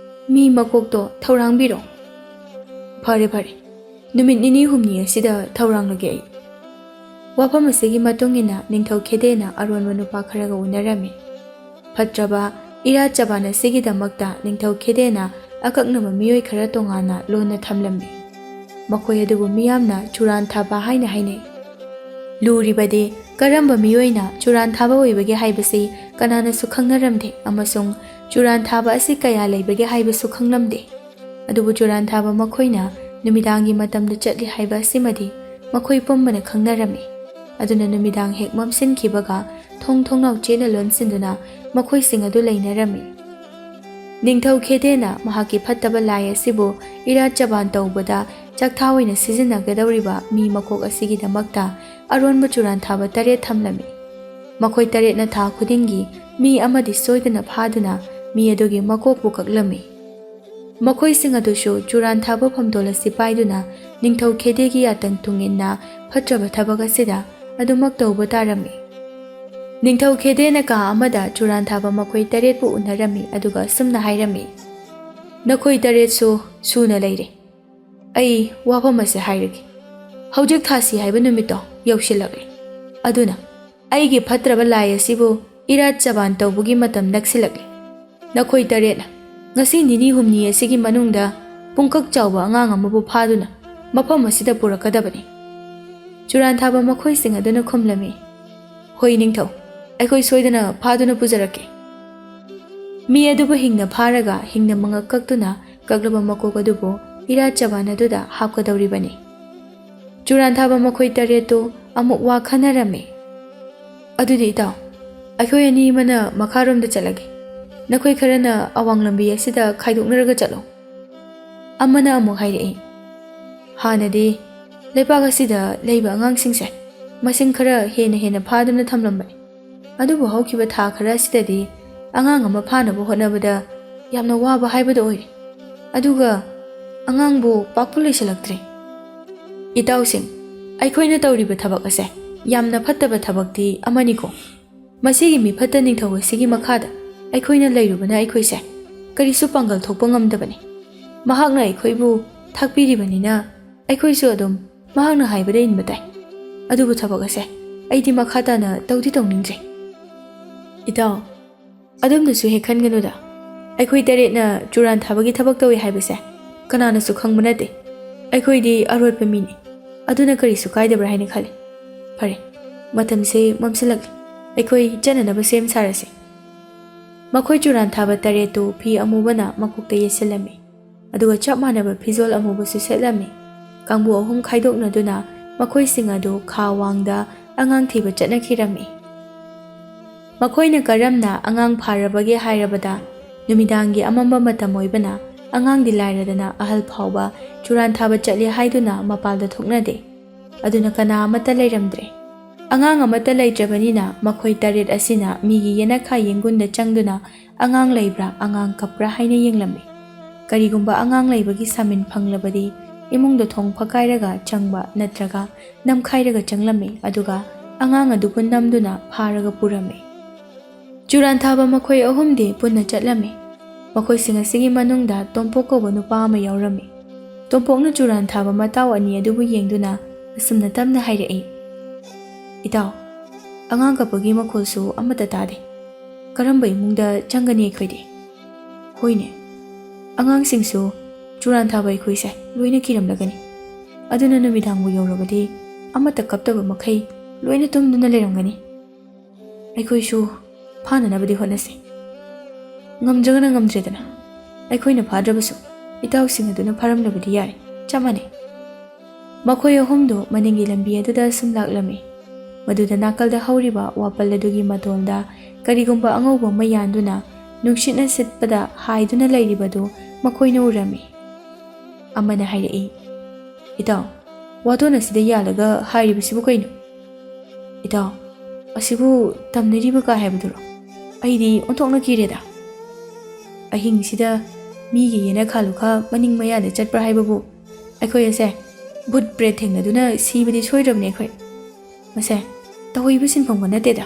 Speaker 1: ꯃꯤ ꯃꯀꯣꯛꯇꯣ ꯊꯧꯔꯥꯡꯕꯤꯔꯣ." "ꯐꯔꯦ ꯐꯔꯦ, ꯅꯨꯃꯤꯠ 2-3 ꯑꯁꯤꯗ ꯊꯧꯔꯥꯡꯂꯒꯦ ꯑꯩ." ꯋꯥꯐꯝ ꯑꯁꯤꯒꯤ ꯃꯇꯨꯡ ꯏꯟꯅ ꯅꯤꯡꯊꯧ ꯈꯦꯗꯦꯅ ꯑꯔꯣꯟꯕ ꯅꯨꯄꯥ ꯈꯔꯒ ꯎꯅꯔꯝꯃꯤ꯫ ꯐꯠꯇ꯭ꯔꯕ ꯏꯔꯥꯠ ꯆꯕꯥꯟ ꯑꯁꯤꯒꯤꯗꯃꯛꯇ ꯅꯤꯡꯊꯧ ꯈꯦꯗꯦꯅ ꯑꯀꯛꯅꯕ ꯃꯤꯑꯣꯏ ꯈꯔ ꯇꯣꯉꯥꯟꯅ ꯂꯣꯟꯅ ꯊꯝꯂꯝꯃꯤ꯫ ꯃꯈꯣꯏ ꯑꯗꯨꯕꯨ ꯃꯤꯌꯥꯝꯅ ꯆꯨꯔꯥꯟꯊꯥꯕ ꯍꯥꯏꯅ ꯍꯥꯏꯅꯩ꯫ ꯂꯨꯔꯤꯕꯗꯤ ꯀꯔꯝꯕ ꯃꯤꯑꯣꯏꯅ ꯆꯨꯔꯥꯟꯊꯥꯕ ꯑꯣꯏꯕꯒꯦ ꯍꯥꯏꯕꯁꯤ ꯀꯅꯥꯅꯁꯨ ꯈꯪꯅꯔꯝꯗꯦ, ꯑꯃꯁꯨꯡ ꯆꯨꯔꯥꯟꯊꯥꯕ ꯑꯁꯤ ꯀꯌꯥ ꯂꯩꯕꯒꯦ ꯍꯥꯏꯕꯁꯨ ꯈꯪꯂꯝꯗꯦ꯫ ꯑꯗꯨꯕꯨ ꯆꯨꯔꯥꯟꯊꯥꯕ ꯃꯈꯣꯏꯅ ꯅꯨꯃꯤꯗꯥꯡꯒꯤ ꯃꯇꯝꯗ ꯆꯠꯂꯤ ꯍꯥꯏꯕ ꯑꯁꯤꯃꯗꯤ ꯃꯈꯣꯏ ꯄꯨꯝꯕꯅ ꯈꯪꯅꯔꯝꯃꯤ꯫ ꯑꯗꯨꯅ ꯅꯨꯃꯤꯗꯥꯡ ꯍꯦꯛ ꯃꯝꯁꯤꯟꯈꯤꯕꯒ ꯊꯣꯡ ꯊꯣꯡꯅꯥꯎ ꯆꯦꯠꯅ ꯂꯣꯟꯁꯤꯟꯗꯨꯅ ꯃꯈꯣꯏꯁꯤꯡ ꯑꯗꯨ ꯂꯩꯅꯔꯝꯃꯤ꯫ ꯅꯤꯡꯊꯧ ꯈꯦꯗꯦꯅ ꯃꯍꯥꯛꯀꯤ ꯐꯠꯇꯕ ꯂꯥꯏ ꯑꯁꯤꯕꯨ ꯏꯔꯥꯠ ꯆꯕꯥꯟ ꯇꯧꯕꯗ ꯆꯥꯛꯊꯥ ꯑꯣꯏꯅ ꯁꯤꯖꯤꯟꯅꯒꯗꯧꯔꯤꯕ ꯃꯤ ꯃꯀꯣꯛ ꯑꯁꯤꯒꯤꯗꯃꯛꯇ ꯑꯔꯣꯟꯕ ꯆꯨꯔꯥꯟꯊꯥꯕ 8 ꯊꯝꯂꯝꯃꯤ꯫ ꯃꯈꯣꯏ 8ꯅ ꯊꯥ ꯈꯨꯗꯤꯡꯒꯤ ꯃꯤ ꯑꯃꯗꯤ ꯁꯣꯏꯗꯅ ꯐꯥꯗꯨꯅ ꯃꯤ ꯑꯗꯨꯒꯤ ꯃꯀꯣꯛꯄꯨ ꯀꯛꯂꯝꯃꯤ꯫ ꯃꯈꯣꯏꯁꯤꯡ ꯑꯗꯨꯁꯨ ꯆꯨꯔꯥꯟꯊꯥꯕ ꯐꯝꯗꯣꯜ ꯑꯁꯤ ꯄꯥꯏꯗꯨꯅ ꯅꯤꯡꯊꯧ ꯈꯦꯗꯦꯒꯤ ꯌꯥꯇꯪ ꯇꯨꯡꯏꯟꯅ ꯐꯠꯇ꯭ꯔꯕ ꯊꯕꯛ ꯑꯁꯤꯗ ꯑꯗꯨꯃꯛ ꯇꯧꯕ ꯇꯥꯔꯝꯃꯤ꯫ ꯅꯤꯡꯊꯧ ꯈꯦꯗꯦꯅ ꯀꯥ ꯑꯃꯗ ꯆꯨꯔꯥꯟꯊꯥꯕ ꯃꯈꯣꯏ 8ꯄꯨ ꯎꯅꯔꯝꯃꯤ, ꯑꯗꯨꯒ ꯑꯁꯨꯝꯅ ꯍꯥꯏꯔꯝꯃꯤ, "ꯅꯈꯣꯏ 8ꯁꯨ ꯁꯨꯅ ꯂꯩꯔꯦ꯫ ꯑꯩ ꯋꯥꯐꯝ ꯑꯁꯤ ꯍꯥꯏꯔꯒꯦ꯫ ꯍꯧꯖꯤꯛ ꯊꯥꯁꯤ ꯍꯥꯏꯕ ꯅꯨꯃꯤꯠꯇꯣ ꯌꯧꯁꯤꯜꯂꯛꯂꯦ꯫ ꯑꯗꯨꯅ ꯑꯩꯒꯤ ꯐꯠꯇ꯭ꯔꯕ ꯂꯥꯏ ꯑꯁꯤꯕꯨ ꯏꯔꯥꯠ ꯆꯕꯥꯟ ꯇꯧꯕꯒꯤ ꯃꯇꯝ ꯅꯛꯁꯤꯜꯂꯛꯂꯦ꯫ ꯅꯈꯣꯏ 8ꯅ ꯉꯁꯤ 2-3 ꯑꯁꯤꯒꯤ ꯃꯅꯨꯡꯗ ꯄꯨꯡꯀꯛ ꯆꯥꯎꯕ ꯑꯉꯥꯡ ꯑꯃꯕꯨ ꯐꯥꯗꯨꯅ ꯃꯐꯝ ꯑꯁꯤꯗ ꯄꯨꯔꯛꯀꯗꯕꯅꯤ꯫ ꯆꯨꯔꯥꯟꯊꯥꯕ ꯃꯈꯣꯏꯁꯤꯡ ꯑꯗꯨꯅ ꯈꯨꯝꯂꯝꯃꯤ, "ꯍꯣꯏ ꯅꯤꯡꯊꯧ, ꯑꯩꯈꯣꯏ ꯁꯣꯏꯗꯅ ꯐꯥꯗꯨꯅ ꯄꯨꯖꯔꯛꯀꯦ"꯫ ꯃꯤ ꯑꯗꯨꯕꯨ ꯍꯤꯡꯅ ꯐꯥꯔꯒ ꯍꯤꯡꯅ ꯃꯉꯛ ꯀꯛꯇꯨꯅ ꯀꯛꯂꯕ ꯃꯀꯣꯛ ꯑꯗꯨꯕꯨ ꯏꯔꯥꯠ ꯆꯕꯥꯟ ꯑꯗꯨꯗ ꯍꯥꯞꯀꯗꯧꯔꯤꯕꯅꯤ꯫ ꯆꯨꯔꯥꯟꯊꯥꯕ ꯃꯈꯣꯏ 8ꯇꯨ ꯑꯃꯨꯛ ꯋꯥ ꯈꯟꯅꯔꯝꯃꯤ꯫ "ꯑꯗꯨꯗꯤ ꯏꯇꯥꯎ, ꯑꯩꯈꯣꯏ ꯑꯅꯤꯃꯅ ꯃꯈꯥꯔꯣꯝꯗ ꯆꯠꯂꯒꯦ, ꯅꯈꯣꯏ ꯈꯔꯅ ꯑꯋꯥꯡ ꯂꯝꯕꯤ ꯑꯁꯤꯗ ꯈꯥꯏꯗꯣꯛꯅꯔꯒ ꯆꯠꯂꯣ"꯫ ꯑꯃꯅ ꯑꯃꯨꯛ ꯍꯥꯏꯔꯛꯏ, "ꯍꯥꯟꯅꯗꯤ ꯂꯩꯄꯥꯛ ꯑꯁꯤꯗ ꯂꯩꯕ ꯑꯉꯥꯡꯁꯤꯡꯁꯦ ꯃꯁꯤꯡ ꯈꯔ ꯍꯦꯟꯅ ꯐꯥꯗꯨꯅ ꯊꯝꯂꯝꯕꯅꯤ꯫ ꯑꯗꯨꯕꯨ ꯍꯧꯈꯤꯕ ꯊꯥ ꯈꯔ ꯑꯁꯤꯗꯗꯤ ꯑꯉꯥꯡ ꯑꯃ ꯐꯥꯅꯕ ꯍꯣꯠꯅꯕꯗ ꯌꯥꯝꯅ ꯋꯥꯕ ꯍꯥꯏꯕꯗꯨ ꯑꯣꯏꯔꯦ꯫ ꯑꯗꯨꯒ ꯑꯉꯥꯡꯕꯨ ꯄꯥꯛꯄꯨ ꯂꯩꯁꯤꯜꯂꯛꯇ꯭ꯔꯦ꯫ ꯏꯇꯥꯎꯁꯤꯡ, ꯑꯩꯈꯣꯏꯅ ꯇꯧꯔꯤꯕ ꯊꯕꯛ ꯑꯁꯦ ꯌꯥꯝꯅ ꯐꯠꯇꯕ ꯊꯕꯛꯇꯤ ꯑꯃꯅꯤꯀꯣ꯫ ꯃꯁꯤꯒꯤ ꯃꯤꯐꯠꯇ ꯅꯤꯡꯊꯧ ꯑꯁꯤꯒꯤ ꯃꯈꯥꯗ ꯑꯩꯈꯣꯏꯅ ꯂꯩꯔꯨꯕꯅ ꯑꯩꯈꯣꯏꯁꯦ ꯀꯔꯤꯁꯨ ꯄꯥꯡꯒꯜ ꯊꯣꯛꯄ ꯉꯝꯗꯕꯅꯤ꯫ ꯃꯍꯥꯛꯅ ꯑꯩꯈꯣꯏꯕꯨ ꯊꯥꯛꯄꯤꯔꯤꯕꯅꯤꯅ ꯑꯩꯈꯣꯏꯁꯨ ꯑꯗꯨꯝ ꯃꯍꯥꯛꯅ ꯍꯥꯏꯕꯗ ꯏꯟꯕ ꯇꯥꯏ꯫ ꯑꯗꯨꯕꯨ ꯊꯕꯛ ꯑꯁꯦ ꯑꯩꯗꯤ ꯃꯈꯥ ꯇꯥꯅ ꯇꯧꯗꯤ ꯇꯧꯅꯤꯡꯗ꯭ꯔꯦ"꯫ "ꯏꯇꯥꯎ, ꯑꯗꯨꯝꯅꯁꯨ ꯍꯦꯛ ꯈꯟꯒꯅꯨꯗ꯫ ꯑꯩꯈꯣꯏ 8ꯅ ꯆꯨꯔꯥꯟꯊꯥꯕꯒꯤ ꯊꯕꯛ ꯇꯧꯏ ꯍꯥꯏꯕꯁꯦ ꯀꯅꯥꯅꯁꯨ ꯈꯪꯕ ꯅꯠꯇꯦ꯫ ꯑꯩꯈꯣꯏꯗꯤ ꯑꯔꯣꯠꯄ ꯃꯤꯅꯤ, ꯑꯗꯨꯅ ꯀꯔꯤꯁꯨ ꯀꯥꯏꯗꯕ꯭ꯔꯥ ꯍꯥꯏꯅ ꯈꯜꯂꯤ꯫ ꯐꯔꯦ, ꯃꯇꯝꯁꯦ ꯃꯝꯁꯤꯜꯂꯛꯂꯦ, ꯑꯩꯈꯣꯏ ꯆꯠꯅꯅꯕ ꯁꯦꯝ ꯁꯥꯔꯁꯤ"꯫ ꯃꯈꯣꯏ ꯆꯨꯔꯥꯟꯊꯥꯕ 8ꯇꯨ ꯐꯤ ꯑꯃꯨꯕꯅ ꯃꯀꯣꯛꯇ ꯌꯦꯠꯁꯤꯜꯂꯝꯃꯤ, ꯑꯗꯨꯒ ꯆꯞ ꯃꯥꯟꯅꯕ ꯐꯤꯖꯣꯜ ꯑꯃꯨꯕꯁꯨ ꯁꯦꯠꯂꯝꯃꯤ꯫ ꯀꯥꯡꯕꯨ 3 ꯈꯥꯏꯗꯣꯛꯅꯗꯨꯅ ꯃꯈꯣꯏꯁꯤꯡ ꯑꯗꯨ ꯈꯥ ꯋꯥꯡꯗ ꯑꯉꯥꯡ ꯊꯤꯕ ꯆꯠꯅꯈꯤꯔꯝꯃꯤ꯫ ꯃꯈꯣꯏꯅ ꯀꯔꯝꯅ ꯑꯉꯥꯡ ꯐꯥꯔꯕꯒꯦ ꯍꯥꯏꯔꯕꯗ ꯅꯨꯃꯤꯗꯥꯡꯒꯤ ꯑꯃꯝꯕ ꯃꯇꯝ ꯑꯣꯏꯕꯅ ꯑꯉꯥꯡꯗꯤ ꯂꯥꯏꯔꯗꯅ ꯑꯍꯜ ꯐꯥꯎꯕ ꯆꯨꯔꯥꯟꯊꯥꯕ ꯆꯠꯂꯤ ꯍꯥꯏꯗꯨꯅ ꯃꯄꯥꯜꯗ ꯊꯣꯛꯅꯗꯦ꯫ ꯑꯗꯨꯅ ꯀꯅꯥ ꯑꯃꯠꯇ ꯂꯩꯔꯝꯗ꯭ꯔꯦ꯫ ꯑꯉꯥꯡ ꯑꯃꯠꯇ ꯂꯩꯇ꯭ꯔꯕꯅꯤꯅ ꯃꯈꯣꯏ 8 ꯑꯁꯤꯅ ꯃꯤꯒꯤ ꯌꯦꯅꯈꯥ ꯌꯦꯡꯒꯨꯟꯗ ꯆꯪꯗꯨꯅ ꯑꯉꯥꯡ ꯂꯩꯕ꯭ꯔꯥ ꯑꯉꯥꯡ ꯀꯞꯄ꯭ꯔꯥ ꯍꯥꯏꯅ ꯌꯦꯡꯂꯝꯃꯤ꯫ ꯀꯔꯤꯒꯨꯝꯕ ꯑꯉꯥꯡ ꯂꯩꯕꯒꯤ ꯁꯥꯃꯤꯟ ꯐꯪꯂꯕꯗꯤ ꯏꯃꯨꯡꯗ ꯊꯣꯡ ꯐꯛꯀꯥꯏꯔꯒ ꯆꯪꯕ ꯅꯠꯇ꯭ꯔꯒ ꯅꯝꯈꯥꯏꯔꯒ ꯆꯪꯂꯝꯃꯤ, ꯑꯗꯨꯒ ꯑꯉꯥꯡ ꯑꯗꯨꯕꯨ ꯅꯝꯗꯨꯅ ꯐꯥꯔꯒ ꯄꯨꯔꯝꯃꯤ꯫ ꯆꯨꯔꯥꯟꯊꯥꯕ ꯃꯈꯣꯏ 3ꯗꯤ ꯄꯨꯟꯅ ꯆꯠꯂꯝꯃꯤ꯫ ꯃꯈꯣꯏꯁꯤꯡ ꯑꯁꯤꯒꯤ ꯃꯅꯨꯡꯗ ꯇꯣꯝꯄꯣꯛ ꯀꯧꯕ ꯅꯨꯄꯥ ꯑꯃ ꯌꯥꯎꯔꯝꯃꯤ꯫ ꯇꯣꯝꯄꯣꯛꯅ ꯆꯨꯔꯥꯟ ꯊꯥꯕ ꯃꯇꯥꯎ ꯑꯅꯤ ꯑꯗꯨꯕꯨ ꯌꯦꯡꯗꯨꯅ ꯑꯁꯨꯝꯅ ꯇꯞꯅ ꯍꯥꯏꯔꯛꯏ, ꯏꯇꯥꯎ, ꯑꯉꯥꯡ ꯀꯞꯄꯒꯤ ꯃꯈꯣꯜꯁꯨ ꯑꯃꯠꯇ ꯇꯥꯗꯦ. ꯀꯔꯝꯕ ꯏꯃꯨꯡꯗ ꯆꯪꯒꯅꯤ ꯑꯩꯈꯣꯏꯗꯤ? ꯍꯣꯏꯅꯦ, ꯑꯉꯥꯡꯁꯤꯡꯁꯨ ꯆꯨꯔꯥꯟ ꯊꯥꯕ ꯑꯩꯈꯣꯏꯁꯦ ꯂꯣꯏꯅ ꯀꯤꯔꯝꯂꯒꯅꯤ. ꯑꯗꯨꯅ ꯅꯨꯃꯤꯗꯥꯡꯕꯨ ꯌꯧꯔꯕꯗꯤ ꯑꯃꯠꯇ ꯀꯞꯇꯕ ꯃꯈꯩ ꯂꯣꯏꯅ ꯇꯨꯝꯗꯨꯅ ꯂꯩꯔꯝꯒꯅꯤ. ꯑꯩꯈꯣꯏꯁꯨ ꯐꯥꯅꯅꯕꯗꯤ ꯍꯣꯠꯅꯁꯤ. ꯉꯝꯖꯒꯅ ꯉꯝꯗ꯭ꯔꯦꯗꯅ. ꯑꯩꯈꯣꯏꯅ ꯐꯥꯗ꯭ꯔꯕꯁꯨ ꯏꯇꯥꯎꯁꯤꯡ ꯑꯗꯨꯅ ꯐꯥꯔꯝꯂꯕꯗꯤ ꯌꯥꯔꯦ, ꯆꯞ ꯃꯥꯟꯅꯩ. ꯃꯈꯣꯏ ꯑꯍꯨꯝꯗꯨ ꯃꯅꯤꯡꯒꯤ ꯂꯝꯕꯤ ꯑꯗꯨꯗ ꯁꯨꯝ ꯂꯥꯛꯂꯝꯃꯤ. ꯃꯗꯨꯗ ꯅꯥꯀꯜꯗ ꯍꯧꯔꯤꯕ ꯋꯥꯄꯜ ꯑꯗꯨꯒꯤ ꯃꯇꯣꯟꯗ ꯀꯔꯤꯒꯨꯝꯕ ꯑꯉꯧꯕ ꯑꯃ ꯌꯥꯟꯗꯨꯅ ꯅꯨꯡꯁꯤꯠꯅ ꯁꯤꯠꯄꯗ ꯍꯥꯏꯗꯨꯅ ꯂꯩꯔꯤꯕꯗꯨ ꯃꯈꯣꯏꯅ ꯎꯔꯝꯃꯤ. ꯑꯃꯅ ꯍꯥꯏꯔꯛꯏ, ꯏꯇꯥꯎ, ꯋꯥꯇꯣꯟ ꯑꯁꯤꯗ ꯌꯥꯜꯂꯒ ꯍꯥꯏꯔꯤꯕꯁꯤꯕꯨ ꯀꯩꯅꯣ? ꯏꯇꯥꯎ, ꯑꯁꯤꯕꯨ ꯇꯝꯅꯔꯤꯕ ꯀꯥ ꯍꯥꯏꯕꯗꯨꯔꯣ? ꯑꯩꯗꯤ ꯑꯣꯟꯊꯣꯛꯅ ꯀꯤꯔꯦꯗ. ꯑꯍꯤꯡꯁꯤꯗ ꯃꯤꯒꯤ ꯌꯦꯅꯈꯥ ꯂꯨꯈꯥ ꯃꯅꯤꯡ ꯃꯌꯥꯗ ꯆꯠꯄ꯭ꯔꯥ ꯍꯥꯏꯕꯕꯨ ꯑꯩꯈꯣꯏ ꯑꯁꯦ ꯚꯨꯠ ꯄ꯭ꯔꯦꯠ ꯊꯦꯡꯅꯗꯨꯅ ꯁꯤꯕꯗꯤ ꯁꯣꯏꯗ꯭ꯔꯕꯅꯤ ꯑꯩꯈꯣꯏ. ꯃꯁꯦ ꯇꯧꯍꯩꯕ ꯁꯤꯟꯐꯝꯒ ꯅꯠꯇꯦꯗ.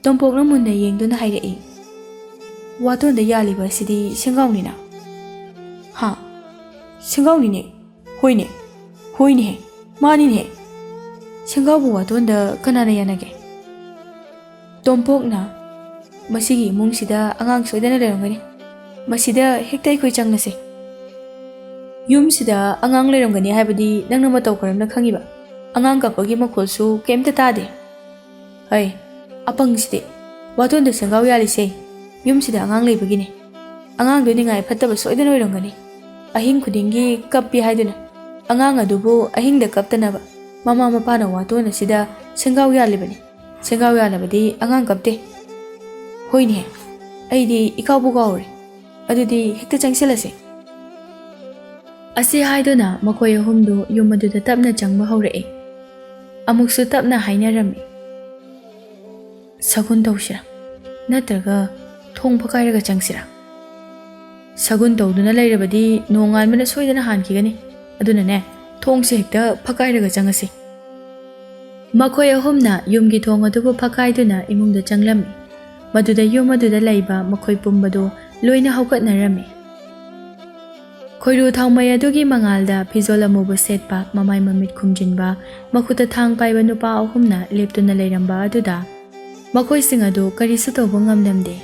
Speaker 1: ꯇꯣꯝꯄꯣꯛꯅ ꯃꯨꯟꯅ ꯌꯦꯡꯗꯨꯅ ꯍꯥꯏꯔꯛꯏ, ꯋꯥꯇꯣꯟꯗ ꯌꯥꯜꯂꯤꯕ ꯑꯁꯤꯗꯤ ꯁꯦꯡꯒꯥꯎꯅꯤꯅ. ꯍꯥ, ꯁꯦꯡꯒꯥꯎꯅꯤꯅꯦ. ꯍꯣꯏꯅꯦ, ꯍꯣꯏꯅꯦꯍꯦ, ꯃꯥꯅꯤꯅꯦꯍꯦ. ꯁꯦꯡꯒꯥꯎꯕꯨ ꯋꯥꯇꯣꯟꯗ ꯀꯅꯥꯅ ꯌꯥꯅꯒꯦ? ꯇꯣꯝꯄꯣꯛꯅ, ꯃꯁꯤꯒꯤ ꯏꯃꯨꯡꯁꯤꯗ ꯑꯉꯥꯡ ꯁꯣꯏꯗꯅ ꯂꯩꯔꯝꯒꯅꯤ. ꯃꯁꯤꯗ ꯍꯦꯛꯇ ꯑꯩꯈꯣꯏ ꯆꯪꯂꯁꯤ. ꯌꯨꯝꯁꯤꯗ ꯑꯉꯥꯡ ꯂꯩꯔꯝꯒꯅꯤ ꯍꯥꯏꯕꯗꯤ ꯅꯪꯅ ꯃꯇꯧ ꯀꯔꯝꯅ ꯈꯪꯉꯤꯕ? ꯑꯉꯥꯡ ꯀꯞꯄꯒꯤ ꯃꯈꯣꯜꯁꯨ ꯀꯩꯝꯇ ꯇꯥꯗꯦ. ꯍꯩ, ꯑꯄꯪꯁꯤꯗꯤ. ꯋꯥꯇꯣꯟꯗ ꯁꯦꯡꯒꯥꯎ ꯌꯥꯜꯂꯤꯁꯦ ꯌꯨꯝꯁꯤꯗ ꯑꯉꯥꯡ ꯂꯩꯕꯒꯤꯅꯤ. ꯑꯉꯥꯡꯗꯨ ꯅꯤꯡꯉꯥꯏ ꯐꯠꯇꯕ ꯁꯣꯏꯗꯅ ꯑꯣꯏꯔꯝꯒꯅꯤ. ꯑꯍꯤꯡ ꯈꯨꯗꯤꯡꯒꯤ ꯀꯞꯄꯤ ꯍꯥꯏꯗꯨꯅ ꯑꯉꯥꯡ ꯑꯗꯨꯕꯨ ꯑꯍꯤꯡꯗ ꯀꯞꯇꯅꯕ ꯃꯃꯥ ꯃꯄꯥꯅ ꯋꯥꯇꯣꯟ ꯑꯁꯤꯗ ꯁꯦꯡꯒꯥꯎ ꯌꯥꯜꯂꯤꯕꯅꯤ. ꯁꯦꯡꯒꯥꯎ ꯌꯥꯜꯂꯕꯗꯤ ꯑꯉꯥꯡ ꯀꯞꯇꯦ. ꯍꯣꯏꯅꯦ, ꯑꯩꯗꯤ ꯏꯀꯥꯎꯕꯨ ꯀꯥꯎꯔꯦ. ꯑꯗꯨꯗꯤ ꯍꯦꯛꯇ ꯆꯪꯁꯤꯜꯂꯁꯤ. ꯑꯁꯤ ꯍꯥꯏꯗꯨꯅ ꯃꯈꯣꯏ ꯑꯍꯨꯝꯗꯨ ꯌꯨꯝ ꯑꯗꯨꯗ ꯇꯞꯅ ꯆꯪꯕ ꯍꯧꯔꯛꯏ. ꯑꯃꯨꯛꯁꯨ ꯇꯞꯅ ꯍꯥꯏꯅꯔꯝꯃꯤ, ꯁꯒꯨꯟ ꯇꯧꯁꯤꯔꯥ ꯅꯠꯇ꯭ꯔꯒ ꯊꯣꯡ ꯐꯛꯀꯥꯏꯔꯒ ꯆꯪꯁꯤꯔꯥ? ꯁꯒꯨꯟ ꯇꯧꯗꯨꯅ ꯂꯩꯔꯕꯗꯤ ꯅꯣꯡꯉꯥꯟꯕꯅ ꯁꯣꯏꯗꯅ ꯍꯥꯟꯈꯤꯒꯅꯤ. ꯑꯗꯨꯅꯅꯦ, ꯊꯣꯡꯁꯦ ꯍꯦꯛꯇ ꯐꯛꯀꯥꯏꯔꯒ ꯆꯪꯉꯁꯤ. ꯃꯈꯣꯏ ꯑꯍꯨꯝꯅ ꯌꯨꯝꯒꯤ ꯊꯣꯡ ꯑꯗꯨꯕꯨ ꯐꯛꯀꯥꯏꯗꯨꯅ ꯏꯃꯨꯡꯗ ꯆꯪꯂꯝꯃꯤ. ꯃꯗꯨꯗ ꯌꯨꯝ ꯑꯗꯨꯗ ꯂꯩꯕ ꯃꯈꯣꯏ ꯄꯨꯝꯕꯗꯨ ꯂꯣꯏꯅ ꯍꯧꯒꯠꯅꯔꯝꯃꯤ. ꯈꯣꯏꯔꯨ ꯊꯥꯎꯃꯩ ꯑꯗꯨꯒꯤ ꯃꯉꯥꯜꯗ ꯐꯤꯖꯣꯜ ꯑꯃꯨꯕ ꯁꯦꯠꯄ, ꯃꯃꯥꯏ ꯃꯃꯤꯠ ꯈꯨꯝꯖꯤꯟꯕ, ꯃꯈꯨꯠꯇ ꯊꯥꯡ ꯄꯥꯏꯕ ꯅꯨꯄꯥ ꯑꯍꯨꯝꯅ ꯂꯦꯞꯇꯨꯅ ꯂꯩꯔꯝꯕ ꯑꯗꯨꯗ ꯃꯈꯣꯏꯁꯤꯡ ꯑꯗꯨ ꯀꯔꯤꯁꯨ ꯇꯧꯕ ꯉꯝꯂꯝꯗꯦ.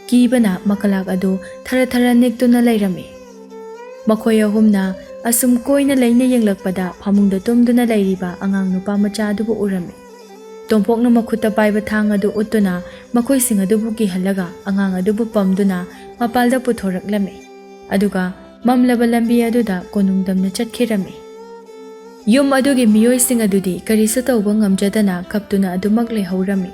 Speaker 1: ꯀꯤꯕꯅ ꯃꯀꯂꯥꯛ ꯑꯗꯨ ꯊꯔ ꯊꯔ ꯅꯤꯛꯇꯨꯅ ꯂꯩꯔꯝꯃꯤ. ꯃꯈꯣꯏ ꯑꯍꯨꯝꯅ ꯑꯁꯨꯝ ꯀꯣꯏꯅ ꯂꯩꯅ ꯌꯦꯡꯂꯛꯄꯗ ꯐꯃꯨꯡꯗ ꯇꯨꯝꯗꯨꯅ ꯂꯩꯔꯤꯕ ꯑꯉꯥꯡ ꯅꯨꯄꯥ ꯃꯆꯥ ꯑꯗꯨꯕꯨ ꯎꯔꯝꯃꯤ. ꯇꯣꯝꯄꯣꯛꯅ ꯃꯈꯨꯠꯇ ꯄꯥꯏꯕ ꯊꯥꯡ ꯑꯗꯨ ꯎꯠꯇꯨꯅ ꯃꯈꯣꯏꯁꯤꯡ ꯑꯗꯨꯕꯨ ꯀꯤꯍꯜꯂꯒ ꯑꯉꯥꯡ ꯑꯗꯨꯕు ꯄꯝꯗꯨꯅ ꯃꯄꯥꯜꯗ ꯄꯨꯊꯣꯔꯛꯂꯝꯃꯤ. ꯑꯗꯨꯒ ꯃꯝꯂꯕ ꯂꯝꯕꯤ ꯑꯗꯨꯗ ꯀꯣꯅꯨꯡꯗꯝꯅ ꯆꯠꯈꯤꯔꯝꯃꯤ. ꯌꯨꯝ ꯑꯗꯨꯒꯤ ꯃꯤꯑꯣꯏꯁꯤꯡ ꯑꯗꯨꯗꯤ ꯀꯔꯤꯁꯨ ꯇꯧꯕ ꯉꯝꯖꯗꯅ ꯀꯞꯇꯨꯅ ꯑꯗꯨꯃꯛ ꯂꯩꯍꯧꯔꯝꯃꯤ.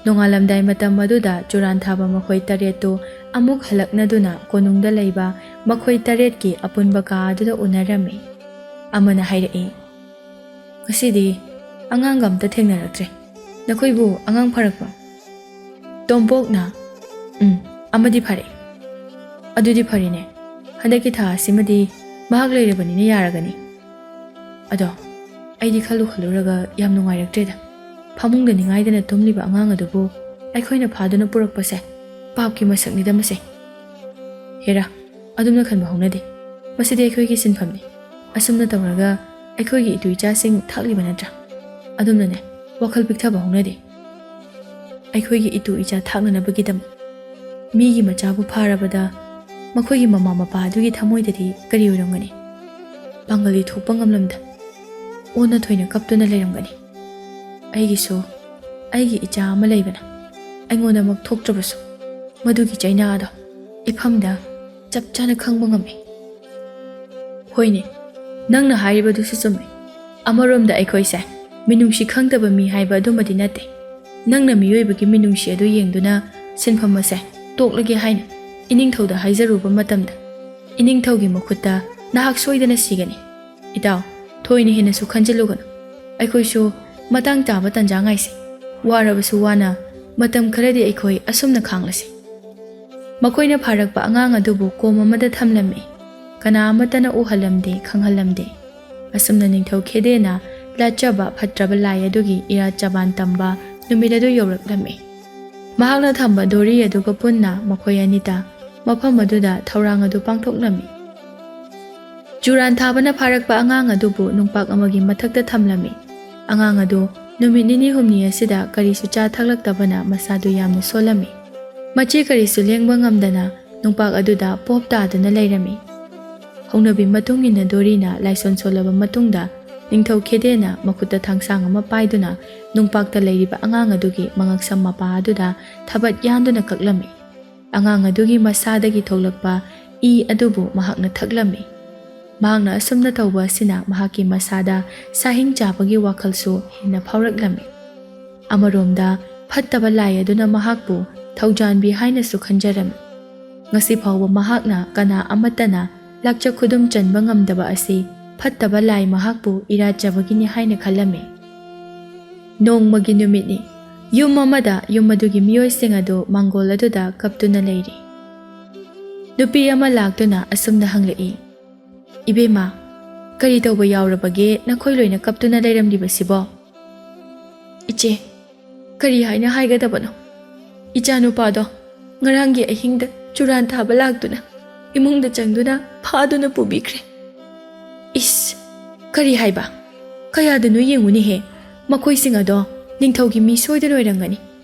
Speaker 1: ꯅꯣꯡꯉꯥꯜꯂꯝꯗꯥꯏ ꯃꯇꯝ ꯑꯗꯨꯗ ꯆꯨꯔꯥꯟ ꯊꯥꯕ ꯃꯈꯣꯏ ꯇꯔꯦꯠꯇꯨ ꯑꯃꯨꯛ ꯍꯜꯂꯛꯅꯗꯨꯅ ꯀꯣꯅꯨꯡꯗ ꯂꯩꯕ ꯃꯈꯣꯏ ꯇꯔꯦꯠꯀꯤ ꯑꯄꯨꯟꯕ ꯀꯥ ꯑꯗꯨꯗ ꯎꯅꯔꯝꯃꯤ. ꯑꯃꯅ ꯍꯥꯏꯔꯛꯏ, ꯉꯁꯤꯗꯤ ꯑꯉꯥꯡꯒ ꯑꯝꯇ ꯊꯦꯡꯅꯔꯛꯇ꯭ꯔꯦ. ꯅꯈꯣꯏꯕꯨ ꯑꯉꯥꯡ ꯐꯔꯛꯄ? ꯇꯣꯝꯄꯣꯛꯅ, ꯑꯃꯗꯤ ꯐꯔꯦ. ꯑꯗꯨꯗꯤ ꯐꯔꯦꯅꯦ. ꯍꯟꯗꯛꯀꯤ ꯊꯥ ꯑꯁꯤꯃꯗꯤ ꯃꯍꯥꯛ ꯂꯩꯔꯕꯅꯤꯅ ꯌꯥꯔꯒꯅꯤ. ꯑꯗꯣ ꯑꯩꯗꯤ ꯈꯜꯂꯨꯔꯒ ꯌꯥꯝ ꯅꯨꯡꯉꯥꯏꯔꯛꯇ꯭ꯔꯦꯗ. ꯐꯃꯨꯡꯗ ꯅꯤꯡꯉꯥꯏꯗꯅ ꯇꯨꯝꯂꯤꯕ ꯑꯉꯥꯡ ꯑꯗꯨꯕꯨ ꯑꯩꯈꯣꯏꯅ ꯐꯥꯗꯨꯅ ꯄꯨꯔꯛꯄꯁꯦ ꯄꯥꯞꯀꯤ ꯃꯁꯛꯅꯤꯗ ꯃꯁꯦ. ꯍꯦꯔꯥ, ꯑꯗꯨꯝꯅ ꯈꯟꯕ ꯍꯧꯅꯗꯦ. ꯃꯁꯤꯗꯤ ꯑꯩꯈꯣꯏꯒꯤ ꯁꯤꯟꯐꯝꯅꯤ. ꯑꯁꯨꯝꯅ ꯇꯧꯔꯒ ꯑꯩꯈꯣꯏꯒꯤ ꯏꯇꯨ ꯏꯆꯥꯁꯤꯡ ꯊꯥꯛꯂꯤꯕ ꯅꯠꯇ꯭ꯔꯥ? ꯑꯗꯨꯝꯅꯅꯦ, ꯋꯥꯈꯜ ꯄꯤꯛꯊꯕ ꯍꯧꯅꯗꯦ. ꯑꯩꯈꯣꯏꯒꯤ ꯏꯇꯨ ꯏꯆꯥ ꯊꯥꯛꯅꯅꯕꯒꯤꯗꯃꯛ ꯃꯤꯒꯤ ꯃꯆꯥꯕꯨ ꯐꯥꯔꯕꯗ ꯃꯈꯣꯏꯒꯤ ꯃꯃꯥ ꯃꯄꯥ ꯑꯗꯨꯒꯤ ꯊꯃꯣꯏꯗꯗꯤ ꯀꯔꯤ ꯑꯣꯏꯔꯝꯒꯅꯤ? ꯄꯥꯡꯒꯜꯗꯤ ꯊꯣꯛꯄ ꯉꯝꯂꯝꯗ ꯑꯣꯟꯅ ꯊꯣꯏꯅ ꯀꯞꯇꯨꯅ ꯂꯩꯔꯝꯒꯅꯤ. ꯑꯩꯒꯤꯁꯨ ꯑꯩꯒꯤ ꯏꯆꯥ ꯑꯃ ꯂꯩꯕꯅ ꯑꯩꯉꯣꯟꯗꯃꯛ ꯊꯣꯛꯇ꯭ꯔꯕꯁꯨ ꯃꯗꯨꯒꯤ ꯆꯩꯅꯥꯗꯣ ꯏꯐꯝꯗ ꯆꯞ ꯆꯥꯅ ꯈꯪꯕ ꯉꯝꯃꯤ. ꯍꯣꯏꯅꯦ, ꯅꯪꯅ ꯍꯥꯏꯔꯤꯕꯗꯨꯁꯨ ꯆꯨꯝꯃꯤ. ꯑꯃꯔꯣꯝꯗ ꯑꯩꯈꯣꯏꯁꯦ ꯃꯤꯅꯨꯡꯁꯤ ꯈꯪꯗꯕ ꯃꯤ ꯍꯥꯏꯕ ꯑꯗꯨꯃꯗꯤ ꯅꯠꯇꯦ. ꯅꯪꯅ ꯃꯤꯑꯣꯏꯕꯒꯤ ꯃꯤꯅꯨꯡꯁꯤ ꯑꯗꯨ ꯌꯦꯡꯗꯨꯅ ꯁꯤꯟꯐꯝ ꯑꯁꯦ ꯇꯣꯛꯂꯒꯦ ꯍꯥꯏꯅ ꯏꯅꯤꯡꯊꯧꯗ ꯍꯥꯏꯖꯔꯨꯕ ꯃꯇꯝꯗ ꯏꯅꯤꯡꯊꯧꯒꯤ ꯃꯈꯨꯠꯇ ꯅꯍꯥꯛ ꯁꯣꯏꯗꯅ ꯁꯤꯒꯅꯤ. ꯏꯇꯥꯎ, ꯊꯣꯏꯅ ꯍꯦꯟꯅꯁꯨ ꯈꯟꯖꯤꯜꯂꯨꯒꯅꯨ. ꯑꯩꯈꯣꯏꯁꯨ ꯃꯇꯥꯡ ꯆꯥꯕ ꯇꯥꯟꯖꯥ ꯉꯥꯏꯁꯤ. ꯋꯥꯔꯕꯁꯨ ꯋꯥꯅ ꯃꯇꯝ ꯈꯔꯗꯤ ꯑꯩꯈꯣই ꯑꯁꯨꯝꯅ ꯈꯥꯡꯂꯁꯤ. ꯃꯈꯣꯏꯅ ꯐꯥꯔꯛꯄ ꯑꯉꯥꯡ ꯑꯗꯨꯕꯨ ꯀꯣꯝ ꯑꯃꯗ ꯊꯝꯂꯝꯃꯤ. ꯀꯅꯥ ꯑꯃꯠꯇꯅ ꯎꯍꯜꯂꯝꯗꯦ, ꯈꯪꯍꯜꯂꯝꯗꯦ. ꯑꯁꯨꯝꯅ ꯅꯤꯡꯊꯧ ꯈꯦꯗꯦꯅ ꯂꯥꯠꯆꯕ ꯐꯠꯇ꯭ꯔꯕ ꯂꯥꯏ ꯑꯗꯨꯒꯤ ꯏꯔꯥꯠ ꯆꯕꯥꯟ ꯇꯝꯕ ꯅꯨꯃꯤꯠ ꯑꯗꯨ ꯌꯧꯔꯛꯂꯝꯃꯤ. ꯃꯍꯥꯛꯅ ꯊꯝꯕ ꯙꯣꯔꯤ ꯑꯗꯨꯒ ꯄꯨꯟꯅ ꯃꯈꯣꯏ ꯑꯅꯤꯇ ꯃꯐꯝ ꯑꯗꯨꯗ ꯊꯧꯔꯥꯡ ꯑꯗꯨ ꯄꯥꯡꯊꯣꯛꯂꯝꯃꯤ. ꯆꯨꯔꯥꯟ ꯊꯥꯕꯅ ꯐꯥꯔꯛꯄ ꯑꯉꯥꯡ ꯑꯗꯨꯕꯨ ꯅꯨꯡꯄꯥꯛ ꯑꯃꯒꯤ ꯃꯊꯛꯇ ꯊꯝꯂꯝꯃꯤ꯫ ꯑꯉꯥꯡ ꯑꯗꯨ ꯅꯨꯃꯤꯠ ꯅꯤꯅꯤ ꯍꯨꯝꯅꯤ ꯑꯁꯤꯗ ꯀꯔꯤꯁꯨ ꯆꯥ ꯊꯛꯂꯛꯇꯕꯅ ꯃꯁꯥꯗꯨ ꯌꯥꯝꯅ ꯁꯣꯜꯂꯝꯃꯤ꯫ ꯃꯆꯤ ꯀꯔꯤꯁꯨ ꯂꯦꯡꯕ ꯉꯝꯗꯅ ꯅꯨꯡꯄꯥꯛ ꯑꯗꯨꯗ ꯄꯣꯞ ꯇꯥꯗꯨꯅ ꯂꯩꯔꯝꯃꯤ꯫ ꯍꯧꯅꯕꯤ ꯃꯇꯨꯡ ꯏꯟꯅ ꯗꯣꯔꯤꯅ ꯂꯥꯏꯁꯣꯟ ꯁꯣꯜꯂꯕ ꯃꯇꯨꯡꯗ ꯅꯤꯡꯊꯧ ꯈꯦꯗꯦꯅ ꯃꯈꯨꯠꯇ ꯊꯥꯡꯁꯥꯡ ꯑꯃ ꯄꯥꯏꯗꯨꯅ ꯅꯨꯡꯄꯥꯛꯇ ꯂꯩꯔꯤꯕ ꯑꯉꯥꯡ ꯑꯗꯨꯒꯤ ꯃꯉꯛꯁꯝ ꯃꯄꯥ ꯑꯗꯨꯗ ꯊꯕꯠ ꯌꯥꯟꯗꯨꯅ ꯀꯛꯂꯝꯃꯤ꯫ ꯑꯉꯥꯡ ꯑꯗꯨꯒꯤ ꯃꯁꯥꯗꯒꯤ ꯊꯣꯛꯂꯛꯄ ꯏ ꯑꯗꯨꯕꯨ ꯃꯍꯥꯛꯅ ꯊꯛꯂꯝꯃꯤ꯫ ꯃꯍꯥꯛꯅ ꯑꯁꯨꯝꯅ ꯇꯧꯕ ꯑꯁꯤꯅ ꯃꯍꯥꯛꯀꯤ ꯃꯁꯥꯗ ꯁꯥꯍꯤꯡ ꯆꯥꯕꯒꯤ ꯋꯥꯈꯜꯁꯨ ꯍꯦꯟꯅ ꯐꯥꯎꯔꯛꯂꯝꯃꯤ꯫ ꯑꯃꯔꯣꯝꯗ ꯐꯠꯇꯕ ꯂꯥꯏ ꯑꯗꯨꯅ ꯃꯍꯥꯛꯄꯨ ꯊꯧꯖꯥꯟꯕꯤ ꯍꯥꯏꯅꯁꯨ ꯈꯟꯖꯔꯝꯃꯤ꯫ ꯉꯁꯤ ꯐꯥꯎꯕ ꯃꯍꯥꯛꯅ ꯀꯅꯥ ꯑꯃꯠꯇꯅ ꯂꯥꯛꯆ ꯈꯨꯗꯨꯝ ꯆꯟꯕ ꯉꯝꯗꯕ ꯑꯁꯤ ꯐꯠꯇꯕ ꯂꯥꯏ ꯃꯍꯥꯛꯄꯨ ꯏꯔꯥꯠꯆꯕꯒꯤꯅꯤ ꯍꯥꯏꯅ ꯈꯜꯂꯝꯃꯤ꯫ ꯅꯣꯡꯃꯒꯤ ꯅꯨꯃꯤꯠꯅꯤ꯫ ꯌꯨꯝ ꯑꯃꯗ ꯌꯨꯝ ꯑꯗꯨꯒꯤ ꯃꯤꯑꯣꯏꯁꯤꯡ ꯑꯗꯨ ꯃꯥꯡꯒꯣꯜ ꯑꯗꯨꯗ ꯀꯞꯇꯨꯅ ꯂꯩꯔꯤ꯫ ꯅꯨꯄꯤ ꯑꯃ ꯂꯥꯛꯇꯨꯅ ꯑꯁꯨꯝꯅ ꯍꯪꯂꯛꯏ, "ꯏꯕꯦꯝꯃ, ꯀꯔꯤ ꯇꯧꯕ ꯌꯥꯎꯔꯕꯒꯦ ꯅꯈꯣꯏ ꯂꯣꯏꯅ ꯀꯞꯇꯨꯅ ꯂꯩꯔꯝꯂꯤꯕꯁꯤꯕꯣ?" "ꯏꯆꯦ, ꯀꯔꯤ ꯍꯥꯏꯅ ꯍꯥꯏꯒꯗꯕꯅꯣ? ꯏꯆꯥꯅꯨꯄꯥꯗꯣ ꯉꯔꯥꯡꯒꯤ ꯑꯍꯤꯡꯗ ꯆꯨꯔꯥꯟ ꯊꯥꯕ ꯂꯥꯛꯇꯨꯅ ꯏꯃꯨꯡꯗ ꯆꯪꯗꯨꯅ ꯐꯥꯗꯨꯅ ꯄꯨꯕꯤꯈ꯭ꯔꯦ." "ꯏꯁ, ꯀꯔꯤ ꯍꯥꯏꯕ? ꯀꯌꯥꯗꯅꯣ ꯌꯦꯡꯉꯨꯅꯦꯍꯦ, ꯃꯈꯣꯏꯁꯤꯡ ꯑꯗꯣ ꯅꯤꯡꯊꯧꯒꯤ ꯃꯤ ꯁꯣꯏꯗꯅ ꯑꯣꯏꯔꯝꯒꯅꯤ꯫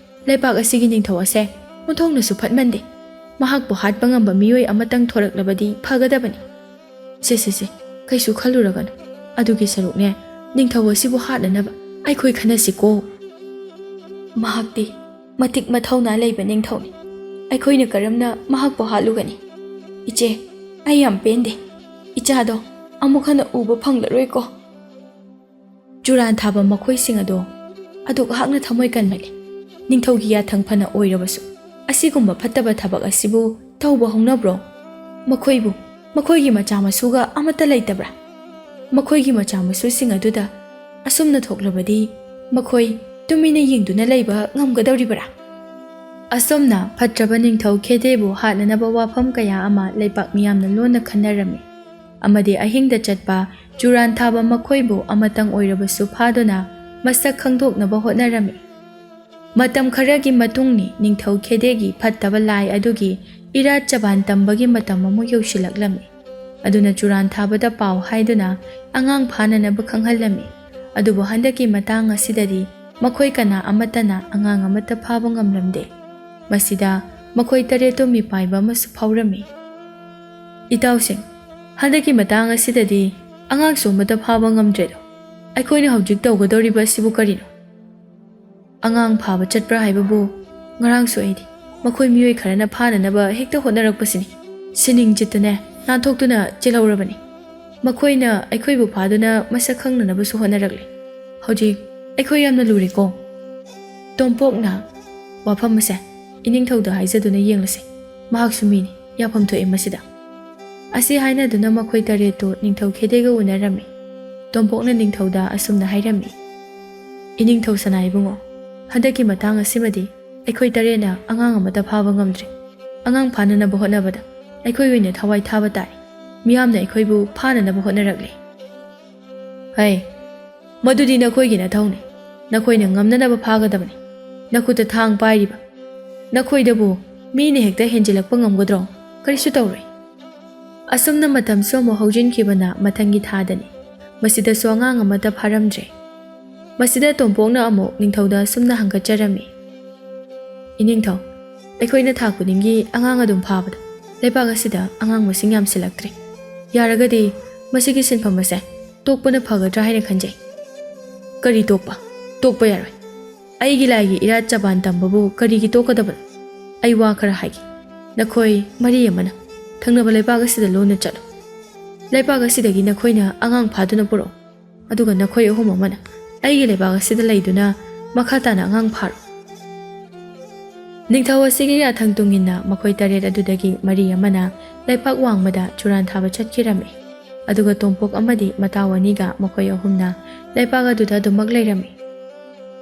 Speaker 1: ꯂꯩꯕꯥꯛ ꯑꯁꯤꯒꯤ ꯅꯤꯡꯊꯧ ꯑꯁꯦ ꯑꯣꯟꯊꯣꯛꯅꯁꯨ ꯐꯠꯃꯟꯗꯦ꯫ ꯃꯍꯥꯛꯄꯨ ꯍꯥꯠꯄ ꯉꯝꯕ ꯃꯤꯑꯣꯏ ꯑꯃꯇꯪ ꯊꯣꯔꯛꯂꯕꯗꯤ ꯐꯒꯗꯕꯅꯤ꯫ ꯁꯦ, ꯀꯩꯁꯨ ꯈꯜꯂꯨꯔꯒꯅꯨ꯫ ꯑꯗꯨꯒꯤ ꯁꯔꯨꯛꯅꯦ, ꯅꯤꯡꯊꯧ ꯑꯁꯤꯕꯨ ꯍꯥꯠꯅꯅꯕ ꯑꯩꯈꯣꯏ ꯈꯟꯅꯁꯤꯀꯣ꯫ ꯃꯍꯥꯛꯇꯤ ꯃꯇꯤꯛ ꯃꯊꯧꯅꯥ ꯂꯩꯕ ꯅꯤꯡꯊꯧꯅꯤ꯫ ꯑꯩꯈꯣꯏꯅ ꯀꯔꯝꯅ ꯃꯍꯥꯛꯄꯨ ꯍꯥꯠꯂꯨꯒꯅꯤ? ꯏꯆꯦ, ꯑꯩ ꯌꯥꯝ ꯄꯦꯟꯗꯦ꯫ ꯏꯆꯥꯗꯣ ꯑꯃꯨꯛ ꯍꯟꯅ ꯎꯕ ꯐꯪꯂꯔꯣꯏꯀꯣ." ꯆꯨꯔꯥꯟ ꯊꯥꯕ ꯃꯈꯣꯏꯁꯤꯡ ꯑꯗꯣ ꯑꯗꯨꯛꯍꯥꯛꯅ ꯊꯃꯣꯏ ꯀꯟꯃꯜꯂꯤ꯫ ꯅꯤꯡꯊꯧꯒꯤ ꯌꯥꯊꯪ ꯐꯅ ꯑꯣꯏꯔꯕꯁꯨ ꯑꯁꯤꯒꯨꯝꯕ ꯐꯠꯇꯕ ꯊꯕꯛ ꯑꯁꯤꯕꯨ ꯇꯧꯕ ꯍꯧꯅꯕ꯭ꯔꯣ? ꯃꯈꯣꯏꯕꯨ ꯃꯈꯣꯏꯒꯤ ꯃꯆꯥ ꯃꯁꯨꯒ ꯑꯃꯠꯇ ꯂꯩꯇꯕ꯭ꯔꯥ? ꯃꯈꯣꯏꯒꯤ ꯃꯆꯥ ꯃꯁꯨꯁꯤꯡ ꯑꯗꯨꯗ ꯑꯁꯨꯝꯅ ꯊꯣꯛꯂꯕꯗꯤ ꯃꯈꯣꯏ ꯇꯨꯃꯤꯟꯅ ꯌꯦꯡꯗꯨꯅ ꯂꯩꯕ ꯉꯝꯒꯗꯧꯔꯤꯕ꯭ꯔꯥ? ꯑꯁꯨꯝꯅ ꯐꯠꯇ꯭ꯔꯕ ꯅꯤꯡꯊꯧ ꯈꯦꯗꯦꯕꯨ ꯍꯥꯠꯅꯅꯕ ꯋꯥꯐꯝ ꯀꯌꯥ ꯑꯃ ꯂꯩꯄꯥꯛ ꯃꯤꯌꯥꯝꯅ ꯂꯣꯟꯅ ꯈꯟꯅꯔꯝꯃꯤ꯫ ꯑꯃꯗꯤ ꯑꯍꯤꯡꯗ ꯆꯠꯄ ꯆꯨꯔꯥꯟ ꯊꯥꯕ ꯃꯈꯣꯏꯕꯨ ꯑꯃꯇꯪ ꯑꯣꯏꯔꯕꯁꯨ ꯐꯥꯗꯨꯅ ꯃꯁꯛ ꯈꯪꯗꯣꯛꯅꯕ ꯍꯣꯠꯅꯔꯝꯃꯤ꯫ ꯃꯇꯝ ꯈꯔꯒꯤ ꯃꯇꯨꯡꯅꯤ ꯅꯤꯡꯊꯧ ꯈꯦꯗꯦꯒꯤ ꯐꯠꯇꯕ ꯂꯥꯏ ꯑꯗꯨꯒꯤ ꯏꯔꯥꯠ ꯆꯕꯥꯟ ꯇꯝꯕꯒꯤ ꯃꯇꯝ ꯑꯃꯨꯛ ꯌꯧꯁꯤꯜꯂꯛꯂꯝꯃꯤ꯫ ꯑꯗꯨꯅ ꯆꯨꯔꯥꯟ ꯊꯥꯕꯗ ꯄꯥꯎ ꯍꯥꯏꯗꯨꯅ ꯑꯉꯥꯡ ꯐꯥꯅꯅꯕ ꯈꯪꯍꯜꯂꯝꯃꯤ꯫ ꯑꯗꯨꯕꯨ ꯍꯟꯗꯛꯀꯤ ꯃꯇꯥꯡ ꯑꯁꯤꯗꯗꯤ ꯃꯈꯣꯏ ꯀꯅꯥ ꯑꯃꯠꯇꯅ ꯑꯉꯥꯡ ꯑꯃꯠꯇ ꯐꯥꯕ ꯉꯝꯂꯝꯗꯦ꯫ ꯃꯁꯤꯗ ꯃꯈꯣꯏ ꯇꯔꯦꯠꯇꯨ ꯃꯤꯄꯥꯏꯕ ꯑꯃꯁꯨ ꯐꯥꯎꯔꯝꯃꯤ꯫ "ꯏꯇꯥꯎꯁꯤꯡ, ꯍꯟꯗꯛꯀꯤ ꯃꯇꯥꯡ ꯑꯁꯤꯗꯗꯤ ꯑꯉꯥꯡꯁꯨ ꯑꯃꯠꯇ ꯐꯥꯕ ꯉꯝꯗ꯭ꯔꯦꯗꯣ꯫ ꯑꯩꯈꯣꯏꯅ ꯍꯧꯖꯤꯛ ꯇꯧꯒꯗꯧꯔꯤꯕ ꯑꯁꯤꯕꯨ ꯀꯔꯤꯅꯣ? ꯑꯉꯥꯡ ꯐꯥꯕ ꯆꯠꯄ꯭ꯔꯥ ꯍꯥꯏꯕꯕꯨ ꯉꯔꯥꯡꯁꯨ ꯑꯩꯗꯤ ꯃꯈꯣꯏ ꯃꯤꯑꯣꯏ ꯈꯔꯅ ꯐꯥꯅꯅꯕ ꯍꯦꯛꯇ ꯍꯣꯠꯅꯔꯛꯄꯁꯤꯅꯤ ꯁꯤꯅꯤꯡ ꯆꯤꯠꯇꯅꯦ ꯅꯥꯟꯊꯣꯛꯇꯨꯅ ꯆꯦꯜꯍꯧꯔꯕꯅꯤ꯫ ꯃꯈꯣꯏꯅ ꯑꯩꯈꯣꯏꯕꯨ ꯐꯥꯗꯨꯅ ꯃꯁꯛ ꯈꯪꯅꯅꯕꯁꯨ ꯍꯣꯠꯅꯔꯛꯂꯤ꯫ ꯍꯧꯖꯤꯛ ꯑꯩꯈꯣই ꯌꯥꯝꯅ ꯂꯨꯔꯦꯀꯣ." ꯇꯣꯝꯄꯣꯛꯅ ꯋꯥꯐꯝ ꯑꯁꯦ ꯏꯅꯤꯡꯊꯧꯗ ꯍꯥꯏꯖꯗꯨꯅ ꯌꯦꯡꯂꯁꯤ꯫ ꯃꯍꯥꯛꯁꯨ ꯃꯤꯅꯤ, ꯌꯥꯐꯝ ꯊꯣꯛꯑꯦ ꯃꯁꯤꯗ꯫ ꯑꯁꯤ ꯍꯥꯏꯅꯗꯨꯅ ꯃꯈꯣꯏ ꯇꯔꯦꯠꯇꯨ ꯅꯤꯡꯊꯧ ꯈꯦꯗꯦꯒ ꯎꯅꯔꯝꯃꯤ꯫ ꯇꯣꯝꯄꯣꯛꯅ ꯅꯤꯡꯊꯧꯗ ꯑꯁꯨꯝꯅ ꯍꯥꯏꯔꯝꯃꯤ, "ꯏꯅꯤꯡꯊꯧ ꯁꯅꯥ ꯏꯕꯨꯡꯉꯣ, ꯍꯟꯗꯛꯀꯤ ꯃꯇꯥꯡ ꯑꯁꯤꯃꯗꯤ ꯑꯩꯈꯣꯏ ꯇꯔꯦꯠꯅ ꯑꯉꯥꯡ ꯑꯃꯠꯇ ꯐꯥꯕ ꯉꯝꯗ꯭ꯔꯤ꯫ ꯑꯉꯥꯡ ꯐꯥꯅꯅꯕ ꯍꯣꯠꯅꯕꯗ ꯑꯩꯈꯣꯏ ꯑꯣꯏꯅ ꯊꯋꯥꯏ ꯊꯥꯕ ꯇꯥꯏ꯫ ꯃꯤꯌꯥꯝꯅ ꯑꯩꯈꯣꯏꯕꯨ ꯐꯥꯅꯅꯕ ꯍꯣꯠꯅꯔꯛꯂꯤ." "ꯍꯩ, ꯃꯗꯨꯗꯤ ꯅꯈꯣꯏꯒꯤ ꯅꯊꯧꯅꯤ꯫ ꯅꯈꯣꯏꯅ ꯉꯝꯅꯅꯕ ꯐꯥꯒꯗꯕꯅꯤ꯫ ꯅꯈꯨꯠꯇ ꯊꯥꯡ ꯄꯥꯏꯔꯤꯕ ꯅꯈꯣꯏꯗꯕꯨ ꯃꯤꯅ ꯍꯦꯛꯇ ꯍꯦꯟꯖꯤꯜꯂꯛꯄ ꯉꯝꯒꯗ꯭ꯔꯣ? ꯀꯔꯤꯁꯨ ꯇꯧꯔꯣꯏ." ꯑꯁꯨꯝꯅ ꯃꯇꯝꯁꯨ ꯑꯃꯨꯛ ꯍꯧꯖꯤꯟꯈꯤꯕꯅ ꯃꯊꯪꯒꯤ ꯊꯥꯗꯅꯤ꯫ ꯃꯁꯤꯗꯁꯨ ꯑꯉꯥꯡ ꯑꯃꯠꯇ ꯐꯥꯔꯝꯗ꯭ꯔꯦ꯫ ꯃꯁꯤꯗ ꯇꯣꯝꯄꯣꯛꯅ ꯑꯃꯨꯛ ꯅꯤꯡꯊꯧꯗ ꯑꯁꯨꯝꯅ ꯍꯪꯒꯠꯆꯔꯝꯃꯤ, "ꯏꯅꯤꯡꯊꯧ, ꯑꯩꯈꯣꯏꯅ ꯊꯥ ꯈꯨꯗꯤꯡꯒꯤ ꯑꯉꯥꯡ ꯑꯗꯨꯝ ꯐꯥꯕꯗ ꯂꯩꯕꯥꯛ ꯑꯁꯤꯗ ꯑꯉꯥꯡ ꯃꯁꯤꯡ ꯌꯥꯝꯁꯤꯜꯂꯛꯇ꯭ꯔꯦ꯫ ꯌꯥꯔꯒꯗꯤ ꯃꯁꯤꯒꯤ ꯁꯤꯟꯐꯝ ꯑꯁꯦ ꯇꯣꯛꯄꯅ ꯐꯒꯗ꯭ꯔꯥ ꯍꯥꯏꯅ ꯈꯟꯖꯩ." "ꯀꯔꯤ ꯇꯣꯛꯄ? ꯇꯣꯛꯄ ꯌꯥꯔꯣꯏ꯫ ꯑꯩꯒꯤ ꯂꯥꯏꯒꯤ ꯏꯔꯥꯠ ꯆꯕꯥꯟ ꯇꯝꯕꯕꯨ ꯀꯔꯤꯒꯤ ꯇꯣꯛꯀꯗꯕꯅꯣ? ꯑꯩ ꯋꯥ ꯈꯔ ꯍꯥꯏꯒꯦ꯫ ꯅꯈꯣꯏ ꯃꯔꯤ ꯑꯃꯅ ꯊꯪꯅꯕ ꯂꯩꯕꯥꯛ ꯑꯁꯤꯗ ꯂꯣꯟꯅ ꯆꯠꯂꯨ꯫ ꯂꯩꯕꯥꯛ ꯑꯁꯤꯗꯒꯤ ꯅꯈꯣꯏꯅ ꯑꯉꯥꯡ ꯐꯥꯗꯨꯅ ꯄꯨꯔꯛꯎ꯫ ꯑꯗꯨꯒ ꯅꯈꯣꯏ ꯑꯍꯨꯝ ꯑꯃꯅ ꯑꯩꯒꯤ ꯂꯩꯕꯥꯛ ꯑꯁꯤꯗ ꯂꯩꯗꯨꯅ ꯃꯈꯥ ꯇꯥꯅ ꯑꯉꯥꯡ ꯐꯥꯔꯣ." ꯅꯤꯡꯊꯧ ꯑꯁꯤꯒꯤ ꯌꯥꯊꯪ ꯇꯨꯡꯏꯟꯅ ꯃꯈꯣꯏ ꯇꯔꯦꯠ ꯑꯗꯨꯗꯒꯤ ꯃꯔꯤ ꯑꯃꯅ ꯂꯩꯄꯥꯛ ꯋꯥꯡꯃꯗ ꯆꯨꯔꯥꯟ ꯊꯥꯕ ꯆꯠꯈꯤꯔꯝꯃꯤ꯫ ꯑꯗꯨꯒ ꯇꯣꯝꯄꯣꯛ ꯑꯃꯗꯤ ꯃꯇꯥꯎ ꯑꯅꯤꯒ ꯃꯈꯣꯏ ꯑꯍꯨꯝꯅ ꯂꯩꯄꯥꯛ ꯑꯗꯨꯗ ꯑꯗꯨꯃꯛ ꯂꯩꯔꯝꯃꯤ꯫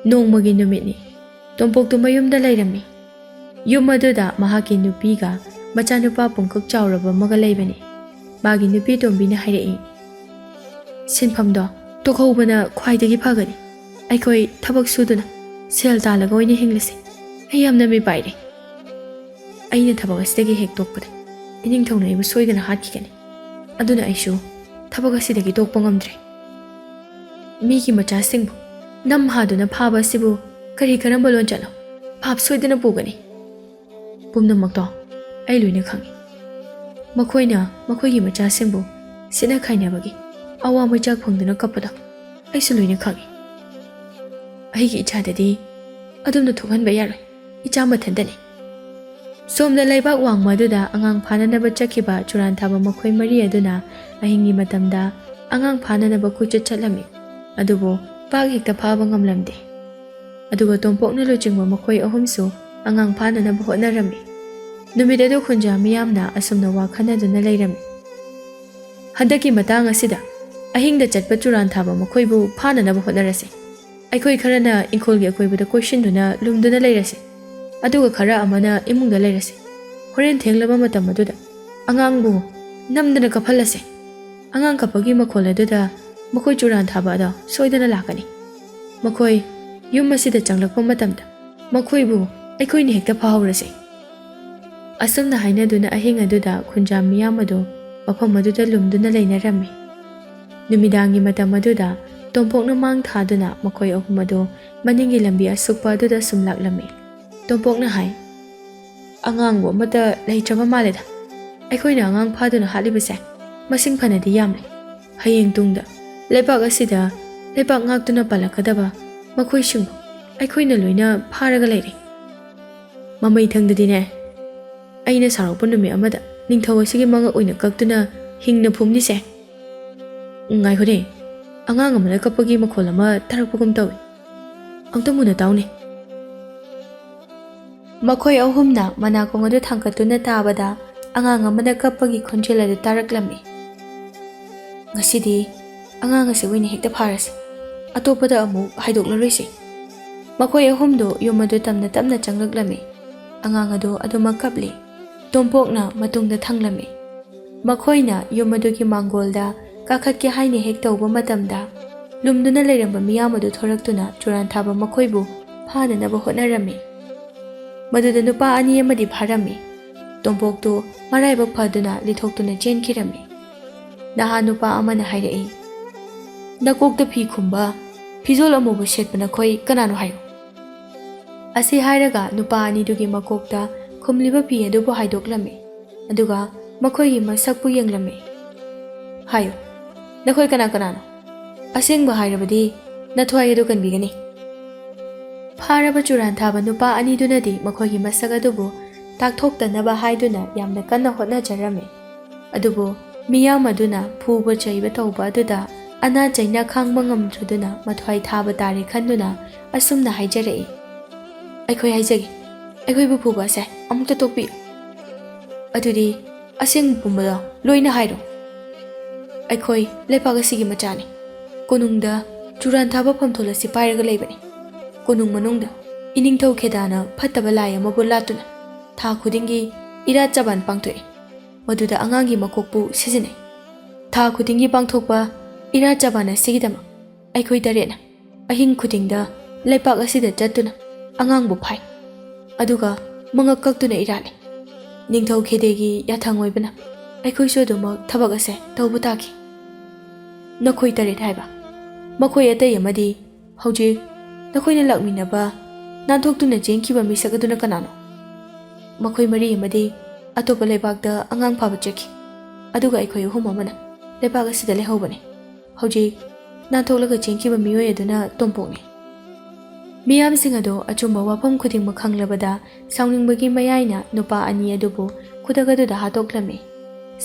Speaker 1: ꯅꯣꯡꯃꯒꯤ ꯅꯨꯃꯤꯠꯅꯤ꯫ ꯇꯣꯝꯄꯣꯛꯇꯨ ꯃꯌꯨꯝꯗ ꯂꯩꯔꯝꯃꯤ꯫ ꯌꯨꯝ ꯑꯗꯨꯗ ꯃꯍꯥꯛꯀꯤ ꯅꯨꯄꯤꯒ ꯃꯆꯥꯅꯨꯄꯥ ꯄꯨꯡꯀꯛ ꯆꯥꯎꯔꯕ ꯑꯃꯒ ꯂꯩꯕꯅꯤ꯫ ꯃꯥꯒꯤ ꯅꯨꯄꯤ ꯇꯣꯝꯕꯤꯅ ꯍꯥꯏꯔꯛꯏ, "ꯁꯤꯟꯐꯝꯗꯣ ꯇꯣꯛꯍꯧꯕꯅ ꯈ꯭ꯋꯥꯏꯗꯒꯤ ꯐꯒꯅꯤ꯫ ꯑꯩꯈꯣꯏ ꯊꯕꯛ ꯁꯨꯗꯨꯅ ꯁꯦꯜ ꯇꯥꯜꯂꯒ ꯑꯣꯏꯅ ꯍꯤꯡꯂꯁꯤ꯫ ꯑꯩ ꯌꯥꯝꯅ ꯃꯤꯄꯥꯏꯔꯦ꯫ ꯑꯩꯅ ꯊꯕꯛ ꯑꯁꯤꯗꯒꯤ ꯍꯦꯛ ꯇꯣꯛꯄꯗ ꯏꯅꯤꯡꯊꯧꯅ ꯑꯩꯕꯨ ꯁꯣꯏꯗꯅ ꯍꯥꯠꯈꯤꯒꯅꯤ꯫ ꯑꯗꯨꯅ ꯑꯩꯁꯨ ꯊꯕꯛ ꯑꯁꯤꯗꯒꯤ ꯇꯣꯛꯄ ꯉꯝꯗ꯭ꯔꯦ꯫ ꯃꯤꯒꯤ ꯃꯆꯥꯁꯤꯡꯕꯨ ꯅꯝ ꯍꯥꯗꯨꯅ ꯐꯥꯕ ꯑꯁꯤꯕꯨ ꯀꯔꯤ ꯀꯔꯝꯕ ꯂꯣꯟꯆꯠꯅꯣ? ꯄꯥꯞ ꯁꯣꯏꯗꯅ ꯄꯨꯒꯅꯤ꯫ ꯄꯨꯝꯅꯃꯛꯇꯣ ꯑꯩ ꯂꯣꯏꯅ ꯈꯪꯏ꯫ ꯃꯈꯣꯏꯅ ꯃꯈꯣꯏꯒꯤ ꯃꯆꯥꯁꯤꯡꯕꯨ ꯁꯤꯠꯅ ꯈꯥꯏꯅꯕꯒꯤ ꯑꯋꯥ ꯃꯩꯆꯥꯛ ꯐꯪꯗꯨꯅ ꯀꯞꯄꯗꯣ ꯑꯩꯁꯨ ꯂꯣꯏꯅ ꯈꯪꯏ꯫ ꯑꯩꯒꯤ ꯏꯆꯥꯗꯗꯤ ꯑꯗꯨꯝꯅ ꯊꯣꯛꯍꯟꯕ ꯌꯥꯔꯣꯏ꯫ ꯏꯆꯥ ꯃꯊꯟꯇꯅꯤ꯫ ꯁꯣꯝꯗ ꯂꯩꯕꯥꯛ ꯋꯥꯡꯃ ꯑꯗꯨꯗ ꯑꯉꯥꯡ ꯐꯥꯅꯅꯕ ꯆꯠꯈꯤꯕ ꯆꯨꯔꯥꯟ ꯊꯥꯕ ꯃꯈꯣꯏ ꯃꯔꯤ ꯑꯗꯨꯅ ꯑꯍꯤꯡꯒꯤ ꯃꯇꯝꯗ ꯑꯉꯥꯡ ꯐꯥꯅꯅꯕ ꯀꯣꯏꯆꯠ ꯆꯠꯂꯝꯃꯤ꯫ ꯑꯗꯨꯕꯨ ꯄꯥꯛ ꯍꯦꯛꯇ ꯐꯥꯕ ꯉꯝꯂꯝꯗꯦ꯫ ꯑꯗꯨꯒ ꯇꯣꯝꯄꯣꯛꯅ ꯂꯨꯆꯤꯡꯕ ꯃꯈꯣꯏ ꯑꯍꯨꯝꯁꯨ ꯑꯉꯥꯡ ꯐꯥꯅꯅꯕ ꯍꯣꯠꯅꯔꯝꯃꯤ꯫ ꯅꯨꯃꯤꯠ ꯑꯗꯨ ꯈꯨꯟꯖꯥ ꯃꯤꯌꯥꯝꯅ ꯑꯁꯨꯝꯅ ꯋꯥ ꯈꯟꯅꯗꯨꯅ ꯂꯩꯔꯝꯃꯤ꯫ ꯍꯟꯗꯛꯀꯤ ꯃꯇꯥꯡ ꯑꯁꯤꯗ ꯑꯍꯤꯡꯗ ꯆꯠꯄ ꯆꯨꯔꯥꯟ ꯊꯥꯕ ꯃꯈꯣꯏꯕꯨ ꯐꯥꯅꯅꯕ ꯍꯣꯠꯅꯔꯁꯤ꯫ ꯑꯩꯈꯣꯏ ꯈꯔꯅ ꯏꯪꯈꯣꯜꯒꯤ ꯑꯀꯣꯏꯕꯗ ꯀꯣꯏꯁꯤꯟꯗꯨꯅ ꯂꯨꯝꯗꯨꯅ ꯂꯩꯔꯁꯤ꯫ ꯑꯗꯨꯒ ꯈꯔ ꯑꯃꯅ ꯏꯃꯨꯡꯗ ꯂꯩꯔꯁꯤ꯫ ꯍꯣꯔꯦꯟ ꯊꯦꯡꯂꯕ ꯃꯇꯝ ꯑꯗꯨꯗ ꯑꯉꯥꯡꯕꯨ ꯅꯝꯗꯅ ꯀꯞꯍꯜꯂꯁꯤ꯫ ꯑꯉꯥꯡ ꯀꯞꯄꯒꯤ ꯃꯈꯣꯜ ꯑꯗꯨꯗ ꯃꯈꯣꯏ ꯆꯨꯔꯥꯟ ꯊꯥꯕ ꯑꯗꯣ ꯁꯣꯏꯗꯅ ꯂꯥꯛꯀꯅꯤ꯫ ꯃꯈꯣꯏ ꯌꯨꯝ ꯑꯁꯤꯗ ꯆꯪꯂꯛꯄ ꯃꯇꯝꯗ ꯃꯈꯣꯏꯕꯨ ꯑꯩꯈꯣꯏꯅ ꯍꯦꯛꯇ ꯐꯥꯍꯧꯔꯁꯤ꯫ ꯑꯁꯨꯝꯅ ꯍꯥꯏꯅꯗꯨꯅ ꯑꯍꯤꯡ ꯑꯗꯨꯗ ꯈꯨꯟꯖꯥ ꯃꯤꯌꯥꯝ ꯑꯗꯨ ꯃꯐꯝ ꯑꯗꯨꯗ ꯂꯨꯝꯗꯨꯅ ꯂꯩꯅꯔꯝꯃꯤ꯫ ꯅꯨꯃꯤꯗꯥꯡꯒꯤ ꯃꯇꯝ ꯑꯗꯨꯗ ꯇꯣꯝꯄꯣꯛꯅ ꯃꯥꯡ ꯊꯥꯗꯨꯅ ꯃꯈꯣꯏ ꯑꯍꯨꯝ ꯑꯗꯨ ꯃꯅꯤꯡꯒꯤ ꯂꯝꯕꯤ ꯑꯁꯨꯛꯄ ꯑꯗꯨꯗ ꯁꯨꯝ ꯂꯥꯛꯂꯝꯃꯤ꯫ ꯇꯣꯝꯄꯣꯛꯅ ꯍꯥꯏ, "ꯑꯉꯥꯡꯕꯨ ꯑꯃꯠꯇ ꯂꯩꯇ꯭ꯔꯕ ꯃꯥꯜꯂꯦꯗ꯫ ꯑꯩꯈꯣꯏꯅ ꯑꯉꯥꯡ ꯐꯥꯗꯨꯅ ꯍꯥꯠꯂꯤꯕꯁꯦ ꯃꯁꯤꯡ ꯐꯅꯗꯤ ꯌꯥꯝꯂꯦ꯫ ꯍꯌꯦꯡ ꯇꯨꯡꯗ ꯂꯩꯕꯥꯛ ꯑꯁꯤꯗ ꯂꯩꯕꯥꯛ ꯉꯥꯛꯇꯨꯅ ꯄꯥꯜꯂꯛꯀꯗꯕ ꯃꯈꯣꯏꯁꯤꯡꯕꯨ ꯑꯩꯈꯣꯏꯅ ꯂꯣꯏꯅ ꯐꯥꯔꯒ ꯂꯩꯔꯦ꯫ ꯃꯃꯩꯊꯪꯗꯗꯤꯅꯦ, ꯑꯩꯅ ꯁꯥꯎꯔꯛꯄ ꯅꯨꯃꯤꯠ ꯑꯃꯗ ꯅꯤꯡꯊꯧ ꯑꯁꯤꯒꯤ ꯃꯉꯛ ꯑꯣꯏꯅ ꯀꯛꯇꯨꯅ ꯍꯤꯡꯅ ꯐꯨꯝꯅꯤꯁꯦ꯫ ꯉꯥꯏꯈꯣꯅꯦ, ꯑꯉꯥꯡ ꯑꯃꯅ ꯀꯞꯄꯒꯤ ꯃꯈꯣꯜ ꯑꯃ ꯇꯥꯔꯛꯄꯒꯨꯝ ꯇꯧꯏ꯫ ꯑꯝꯇ ꯃꯨꯟꯅ ꯇꯥꯎꯅꯦ." ꯃꯈꯣꯏ ꯑꯍꯨꯝꯅ ꯃꯅꯥꯀꯣꯡ ꯑꯗꯨ ꯊꯥꯡꯒꯠꯇꯨꯅ ꯇꯥꯕꯗ ꯑꯉꯥꯡ ꯑꯃꯅ ꯀꯞꯄꯒꯤ ꯈꯣꯟꯖꯦꯜ ꯑꯗꯨ ꯇꯥꯔꯛꯂꯝꯃꯤ꯫ "ꯉꯁꯤꯗꯤ ꯑꯉꯥꯡ ꯑꯁꯤ ꯑꯣꯏꯅ ꯍꯦꯛꯇ ꯐꯥꯔꯁꯤ꯫ ꯑꯇꯣꯞꯄꯗ ꯑꯃꯨꯛ ꯍꯥꯏꯗꯣꯛꯂꯔꯣꯏꯁꯤ." ꯃꯈꯣꯏ ꯑꯍꯨꯝꯗꯨ ꯌꯨꯝ ꯑꯗꯨ ꯇꯞꯅ ꯇꯞꯅ ꯆꯪꯂꯛꯂꯝꯃꯤ꯫ ꯑꯉꯥꯡ ꯑꯗꯨ ꯑꯗꯨꯃꯛ ꯀꯞꯂꯤ꯫ ꯇꯣꯝꯄꯣꯛꯅ ꯃꯇꯨꯡꯗ ꯊꯪꯂꯝꯃꯤ꯫ ꯃꯈꯣꯏꯅ ꯌꯨꯝ ꯑꯗꯨꯒꯤ ꯃꯥꯡꯒꯣꯜꯗ ꯀꯥꯈꯠꯀꯦ ꯍꯥꯏꯅ ꯍꯦꯛ ꯇꯧꯕ ꯃꯇꯝꯗ ꯂꯨꯝꯗꯨꯅ ꯂꯩꯔꯝꯕ ꯃꯤꯌꯥꯝ ꯑꯗꯨ ꯊꯣꯔꯛꯇꯨꯅ ꯆꯨꯔꯥꯟ ꯊꯥꯕ ꯃꯈꯣꯏꯕꯨ ꯐꯥꯅꯅꯕ ꯍꯣꯠꯅꯔꯝꯃꯤ꯫ ꯃꯗꯨꯗ ꯅꯨꯄꯥ ꯑꯅꯤ ꯑꯃꯗꯤ ꯐꯥꯔꯝꯃꯤ꯫ ꯇꯣꯝꯄꯣꯛꯇꯨ ꯃꯔꯥꯏꯕꯛ ꯐꯗꯨꯅ ꯂꯤꯊꯣꯛꯇꯨꯅ ꯆꯦꯟꯈꯤꯔꯝꯃꯤ꯫ ꯅꯍꯥ ꯅꯨꯄꯥ ꯑꯃꯅ ꯍꯥꯏꯔꯛꯏ, "ꯅꯀꯣꯛꯇ ꯐꯤ ꯈꯨꯝꯕ, ꯐꯤꯖꯣꯜ ꯑꯃꯨꯕ ꯁꯦꯠꯄ ꯅꯈꯣꯏ ꯀꯅꯥꯅꯣ ꯍꯥꯏꯌꯨ?" ꯑꯁꯤ ꯍꯥꯏꯔꯒ ꯅꯨꯄꯥ ꯑꯅꯤꯗꯨꯒꯤ ꯃꯀꯣꯛꯇ ꯈꯨꯝꯂꯤꯕ ꯐꯤ ꯑꯗꯨꯕꯨ ꯍꯥꯏꯗꯣꯛꯂꯝꯃꯤ꯫ ꯑꯗꯨꯒ ꯃꯈꯣꯏꯒꯤ ꯃꯁꯛꯄꯨ ꯌꯦꯡꯂꯝꯃꯤ꯫ "ꯍꯥꯏꯌꯨ, ꯅꯈꯣꯏ ꯀꯅꯥ ꯀꯅꯥꯅꯣ? ꯑꯁꯦꯡꯕ ꯍꯥꯏꯔꯕꯗꯤ ꯅꯊ꯭ꯋꯥꯏ ꯑꯗꯨ ꯀꯟꯕꯤꯒꯅꯤ." ꯐꯥꯔꯕ ꯆꯨꯔꯥꯟ ꯊꯥꯕ ꯅꯨꯄꯥ ꯑꯅꯤꯗꯨꯅꯗꯤ ꯃꯈꯣꯏꯒꯤ ꯃꯁꯛ ꯑꯗꯨꯕꯨ ꯇꯥꯛꯊꯣꯛꯇꯅꯕ ꯍꯥꯏꯗꯨꯅ ꯌꯥꯝꯅ ꯀꯟꯅ ꯍꯣꯠꯅꯖꯔꯝꯃꯤ꯫ ꯑꯗꯨꯕꯨ ꯃꯤꯌꯥꯝ ꯑꯗꯨꯅ ꯐꯨꯕ ꯆꯩꯕ ꯇꯧꯕ ꯑꯗꯨꯗ ꯑꯅꯥ ꯆꯩꯅ ꯈꯥꯡꯕ ꯉꯝꯗ꯭ꯔꯗꯨꯅ ꯃꯊ꯭ꯋꯥꯏ ꯊꯥꯕ ꯇꯥꯔꯦ ꯈꯟꯗꯨꯅ ꯑꯁꯨꯝꯅ ꯍꯥꯏꯖꯔꯛꯏ, "ꯑꯩꯈꯣꯏ ꯍꯥꯏꯖꯒꯦ, ꯑꯩꯈꯣꯏꯕꯨ ꯐꯨꯕ ꯑꯁꯦ ꯑꯃꯨꯛꯇ ꯇꯣꯛꯄꯤꯌꯨ." "ꯑꯗꯨꯗꯤ ꯑꯁꯦꯡꯕ ꯄꯨꯝꯕꯗꯣ ꯂꯣꯏꯅ ꯍꯥꯏꯔꯣ." "ꯑꯩꯈꯣꯏ ꯂꯩꯄꯥꯛ ꯑꯁꯤꯒꯤ ꯃꯆꯥꯅꯤ꯫ ꯀꯣꯅꯨꯡꯗ ꯆꯨꯔꯥꯟ ꯊꯥꯕ ꯐꯝꯊꯣꯜ ꯑꯁꯤ ꯄꯥꯏꯔꯒ ꯂꯩꯕꯅꯤ꯫ ꯀꯣꯅꯨꯡ ꯃꯅꯨꯡꯗ ꯏꯅꯤꯡꯊꯧ ꯈꯦꯗꯥꯅ ꯐꯠꯇꯕ ꯂꯥꯏ ꯑꯃꯕꯨ ꯂꯥꯠꯇꯨꯅ ꯊꯥ ꯈꯨꯗꯤꯡꯒꯤ ꯏꯔꯥꯠ ꯆꯕꯥꯟ ꯄꯥꯡꯊꯣꯛꯏ꯫ ꯃꯗꯨꯗ ꯑꯉꯥꯡꯒꯤ ꯃꯀꯣꯛꯄꯨ ꯁꯤꯖꯤꯟꯅꯩ꯫ ꯊꯥ ꯈꯨꯗꯤꯡꯒꯤ ꯄꯥꯡꯊꯣꯛꯄ ꯏꯔꯥꯠ ꯆꯕꯥꯟ ꯑꯁꯤꯒꯤꯗꯃꯛ ꯑꯩꯈꯣꯏ ꯇꯔꯦꯠꯅ ꯑꯍꯤꯡ ꯈꯨꯗꯤꯡꯗ ꯂꯩꯄꯥꯛ ꯑꯁꯤꯗ ꯆꯠꯇꯨꯅ ꯑꯉꯥꯡꯕꯨ ꯐꯥꯏ꯫ ꯑꯗꯨꯒ ꯃꯉꯛ ꯀꯛꯇꯨꯅ ꯏꯔꯥꯠꯂꯤ꯫ ꯅꯤꯡꯊꯧ ꯈꯦꯗꯦꯒꯤ ꯌꯥꯊꯪ ꯑꯣꯏꯕꯅ ꯑꯩꯈꯣꯏꯁꯨ ꯑꯗꯨꯃꯛ ꯊꯕꯛ ꯑꯁꯦ ꯇꯧꯕ ꯇꯥꯈꯤ." "ꯅꯈꯣꯏ ꯇꯔꯦꯠ ꯍꯥꯏꯕ? ꯃꯈꯣꯏ ꯑꯇꯩ ꯑꯃꯗꯤ ꯍꯧꯖꯤꯛ ꯅꯈꯣꯏꯅ ꯂꯥꯛꯃꯤꯟꯅꯕ ꯅꯥꯟꯊꯣꯛꯇꯨꯅ ꯆꯦꯟꯈꯤꯕ ꯃꯤꯁꯛ ꯑꯗꯨꯅ ꯀꯅꯥꯅꯣ?" "ꯃꯈꯣꯏ ꯃꯔꯤ ꯑꯃꯗꯤ ꯑꯇꯣꯞꯄ ꯂꯩꯕꯥꯛꯇ ꯑꯉꯥꯡ ꯐꯥꯕ ꯆꯠꯈꯤ꯫ ꯑꯗꯨꯒ ꯑꯩꯈꯣꯏ ꯑꯍꯨꯝ ꯑꯃꯅ ꯂꯩꯄꯥꯛ ꯑꯁꯤꯗ ꯂꯩꯍꯧꯕꯅꯤ꯫ ꯍꯧꯖꯤꯛ ꯅꯥꯟꯊꯣꯛꯂꯒ ꯆꯦꯟꯈꯤꯕ ꯃꯤꯑꯣꯏ ꯑꯗꯨꯅ ꯇꯣꯝꯄꯣꯛꯅꯤ." ꯃꯤꯌꯥꯝꯁꯤꯡ ꯑꯗꯨ ꯑꯆꯨꯝꯕ ꯋꯥꯐꯝ ꯈꯨꯗꯤꯡꯃꯛ ꯈꯪꯂꯕꯗ ꯁꯥꯎꯅꯤꯡꯕꯒꯤ ꯃꯌꯥꯏꯅ ꯅꯨꯄꯥ ꯑꯅꯤ ꯑꯗꯨꯕꯨ ꯈꯨꯗꯛ ꯑꯗꯨꯗ ꯍꯥꯠꯇꯣꯛꯂꯝꯃꯤ꯫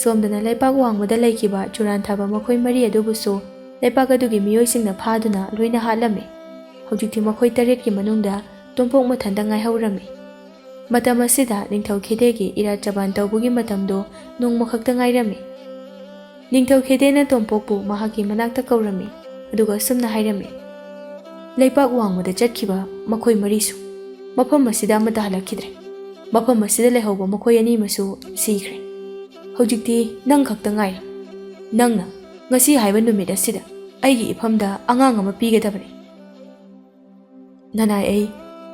Speaker 1: ꯁꯣꯝꯗꯅ ꯂꯩꯄꯥꯛ ꯋꯥꯡꯃꯗ ꯂꯩꯈꯤꯕ ꯆꯨꯔꯥꯟ ꯊꯥꯕ ꯃꯈꯣꯏ ꯃꯔꯤ ꯑꯗꯨꯕꯨꯁꯨ ꯂꯩꯄꯥꯛ ꯑꯗꯨꯒꯤ ꯃꯤꯑꯣꯏꯁꯤꯡꯅ ꯐꯥꯗꯨꯅ ꯂꯣꯏꯅ ꯍꯥꯠꯂꯝꯃꯤ꯫ ꯍꯧꯖꯤꯛꯇꯤ ꯃꯈꯣꯏ ꯇꯔꯦꯠꯀꯤ ꯃꯅꯨꯡꯗ ꯇꯣꯝꯄꯣꯛ ꯃꯊꯟꯇ ꯉꯥꯏꯍꯧꯔꯝꯃꯤ꯫ ꯃꯇꯝ ꯑꯁꯤꯗ ꯅꯤꯡꯊꯧ ꯈꯦꯗꯦꯒꯤ ꯏꯔꯥꯠ ꯆꯕꯥꯟ ꯇꯧꯕꯒꯤ ꯃꯇꯝꯗꯨ ꯅꯣꯡꯃ ꯈꯛꯇ ꯉꯥꯏꯔꯝꯃꯤ꯫ ꯅꯤꯡꯊꯧ ꯈꯦꯗꯦꯅ ꯇꯣꯝꯄꯣꯛꯄꯨ ꯃꯍꯥꯛꯀꯤ ꯃꯅꯥꯛꯇ ꯀꯧꯔꯝꯃꯤ꯫ ꯑꯗꯨꯒ ꯑꯁꯨꯝꯅ ꯍꯥꯏꯔꯝꯃꯤ, "ꯂꯩꯄꯥꯛ ꯋꯥꯡꯃꯗ ꯆꯠꯈꯤꯕ ꯃꯈꯣꯏ ꯃꯔꯤꯁꯨ ꯃꯐꯝ ꯑꯁꯤꯗ ꯑꯃꯠꯇ ꯍꯜꯂꯛꯈꯤꯗ꯭ꯔꯦ꯫ ꯃꯐꯝ ꯑꯁꯤꯗ ꯂꯩꯍꯧꯕ ꯃꯈꯣꯏ ꯑꯅꯤꯃꯁꯨ ꯁꯤꯈ꯭ꯔꯦ꯫ ꯍꯧꯖꯤꯛꯇꯤ ꯅꯪ ꯈꯛꯇ ꯉꯥꯏꯔꯦ꯫ ꯅꯪꯅ ꯉꯁꯤ ꯍꯥꯏꯕ ꯅꯨꯃꯤꯠ ꯑꯁꯤꯗ ꯑꯩꯒꯤ ꯏꯐꯝꯗ ꯑꯉꯥꯡ ꯑꯃ ꯄꯤꯒꯗꯕꯅꯤ." "ꯅꯅꯥꯏ, ꯑꯩ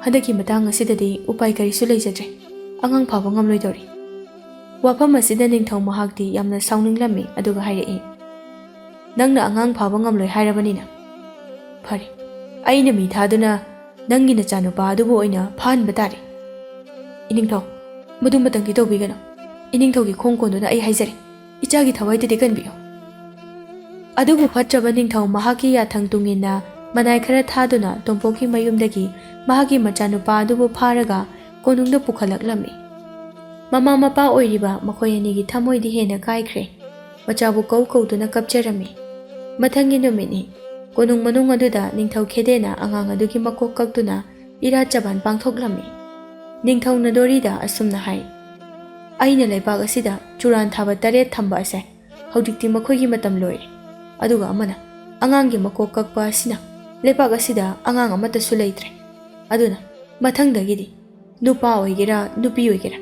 Speaker 1: ꯍꯟꯗꯛꯀꯤ ꯃꯇꯥꯡ ꯑꯁꯤꯗꯗꯤ ꯎꯄꯥꯏ ꯀꯔꯤꯁꯨ ꯂꯩꯖꯗ꯭ꯔꯦ꯫ ꯑꯉꯥꯡ ꯐꯥꯕ ꯉꯝꯂꯣꯏꯗꯧꯔꯤ." ꯋꯥꯐꯝ ꯑꯁꯤꯗ ꯅꯤꯡꯊꯧ ꯃꯍꯥꯛꯇꯤ ꯌꯥꯝꯅ ꯁꯥꯎꯅꯤꯡꯂꯝꯃꯤ꯫ ꯑꯗꯨꯒ ꯍꯥꯏꯔꯛꯏ, Nangna angang phaba ngamloi hairabanina. Phari. Aina mi thaduna nangi nachanupa adubu oina phanba tare. Iningthau madu matangki tawbigano. Iningthaugi khongkonduna ai haizari. Ichagi thawaitadi kanbiyo. Adubu phatraba ningthau mahaki yathang tungina manai khara thaduna tompokhi mayumdagi mahaki machanupa adubu pharaga konungda pukhalaklammi. Mama mapa oiriba makhoi anigi thamoidi hena kaikhre. Machabu kauduna kapcharami. Mathangi numini konung manung aduda ningthau khedena angang adugi makok kaktuna ira chaban pangthoklammi. Ningthau nadorida asumna hai. Aina leibag asida churan thaba tare thamba ase hojikti makhoigi matam loi. Aduga amana angangi makok kakpa asina leibag asida angang amata su leitre. Aduna mathangdagidi nupa oigera nupi oigera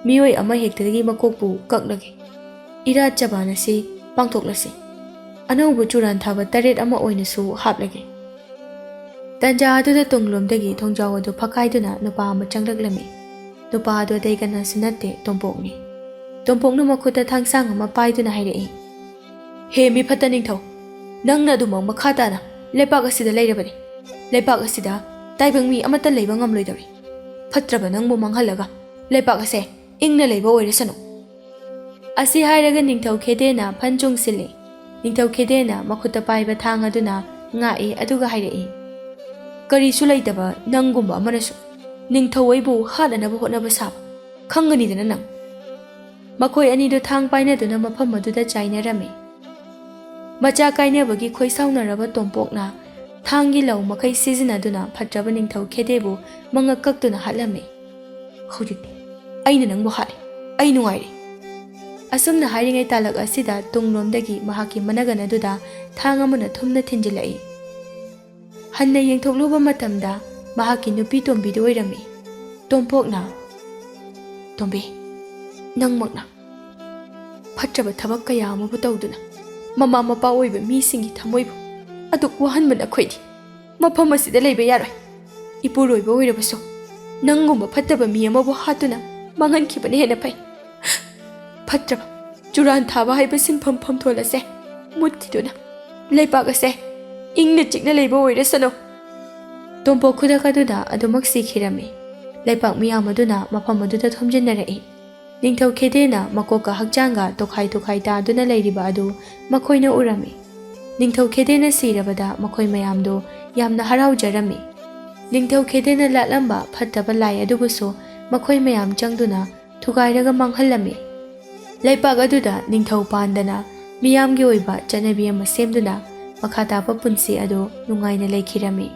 Speaker 1: mioi ama hektadagi makokpu kaklagi. Ira chaban asi pangthoklasi. Anaubu churan thaba taret ama oinasu haplagi. Tanja aduda tunglomdagi thongjaw adu phakaiduna nupa ama changlaglammi. Nupa adu dai kana sunate tompokni. Tompoknu makhuta thangsang ama paiduna hairei. He mi phata ningthau. Nangna dumang makhata na lepak asida leirabani. Lepak asida taibang mi amata leiba ngamloidari. Phatraba nangbu manghalaga lepak ase ingna leiba oiresanu. Asi hairaga ningthau khedena phanjung sili. Ningthau khedena makhuta paiba thang aduna ngai aduga hairei. Kari su leitaba nanggumba amanasu. Ningthau aibu hananabu hotnaba sab. Khanganidana nang. Makhoi anido thang painaduna mafam aduda chainarami. Macha kainabagi khoisaunaraba tompokna thangi lau makai sizinaduna phatraba ningthau khedebu manga kaktuna hatlami. Hojik aina nangbu hali. Ai nungairi. Asumna hairingai talak asida tunglomdagi mahaki managana duda thang amuna thumna thinjilai. Hanna yengthokluba matamda mahaki nupi tombi do oirami. Tompokna Tombi nangmakna phatraba thabak kaya amabu tawduna mama mapa oiba misingi thamoibu aduk wahanbana khoidi mafam asida leiba yaroi. Ipuroiba oirabaso nangumba phattaba mi amabu hatuna manghankibane hena pai. Phatraba churan thaba haiba sinpham phamtholase muttiduna leibak ase ingna chikna leiba oirasano. Tompok khudakaduda adumak sikhirami. Leibak miyam aduna mafam aduda thomjinnarai. Ningthau khedena makoka hakchanga tokhai ta aduna leiriba adu makhoina urami. Ningthau khedena sirabada makhoi mayamdo yamna haraujarami. Ningthau khedena latlamba phattaba lai adubuso makhoi mayam changduna thugairaga manghallami. Leibak aduda ningthau pandana miyamgi oiba chanabi ama semduna makhatapa punsi adu nungaina leikhirami.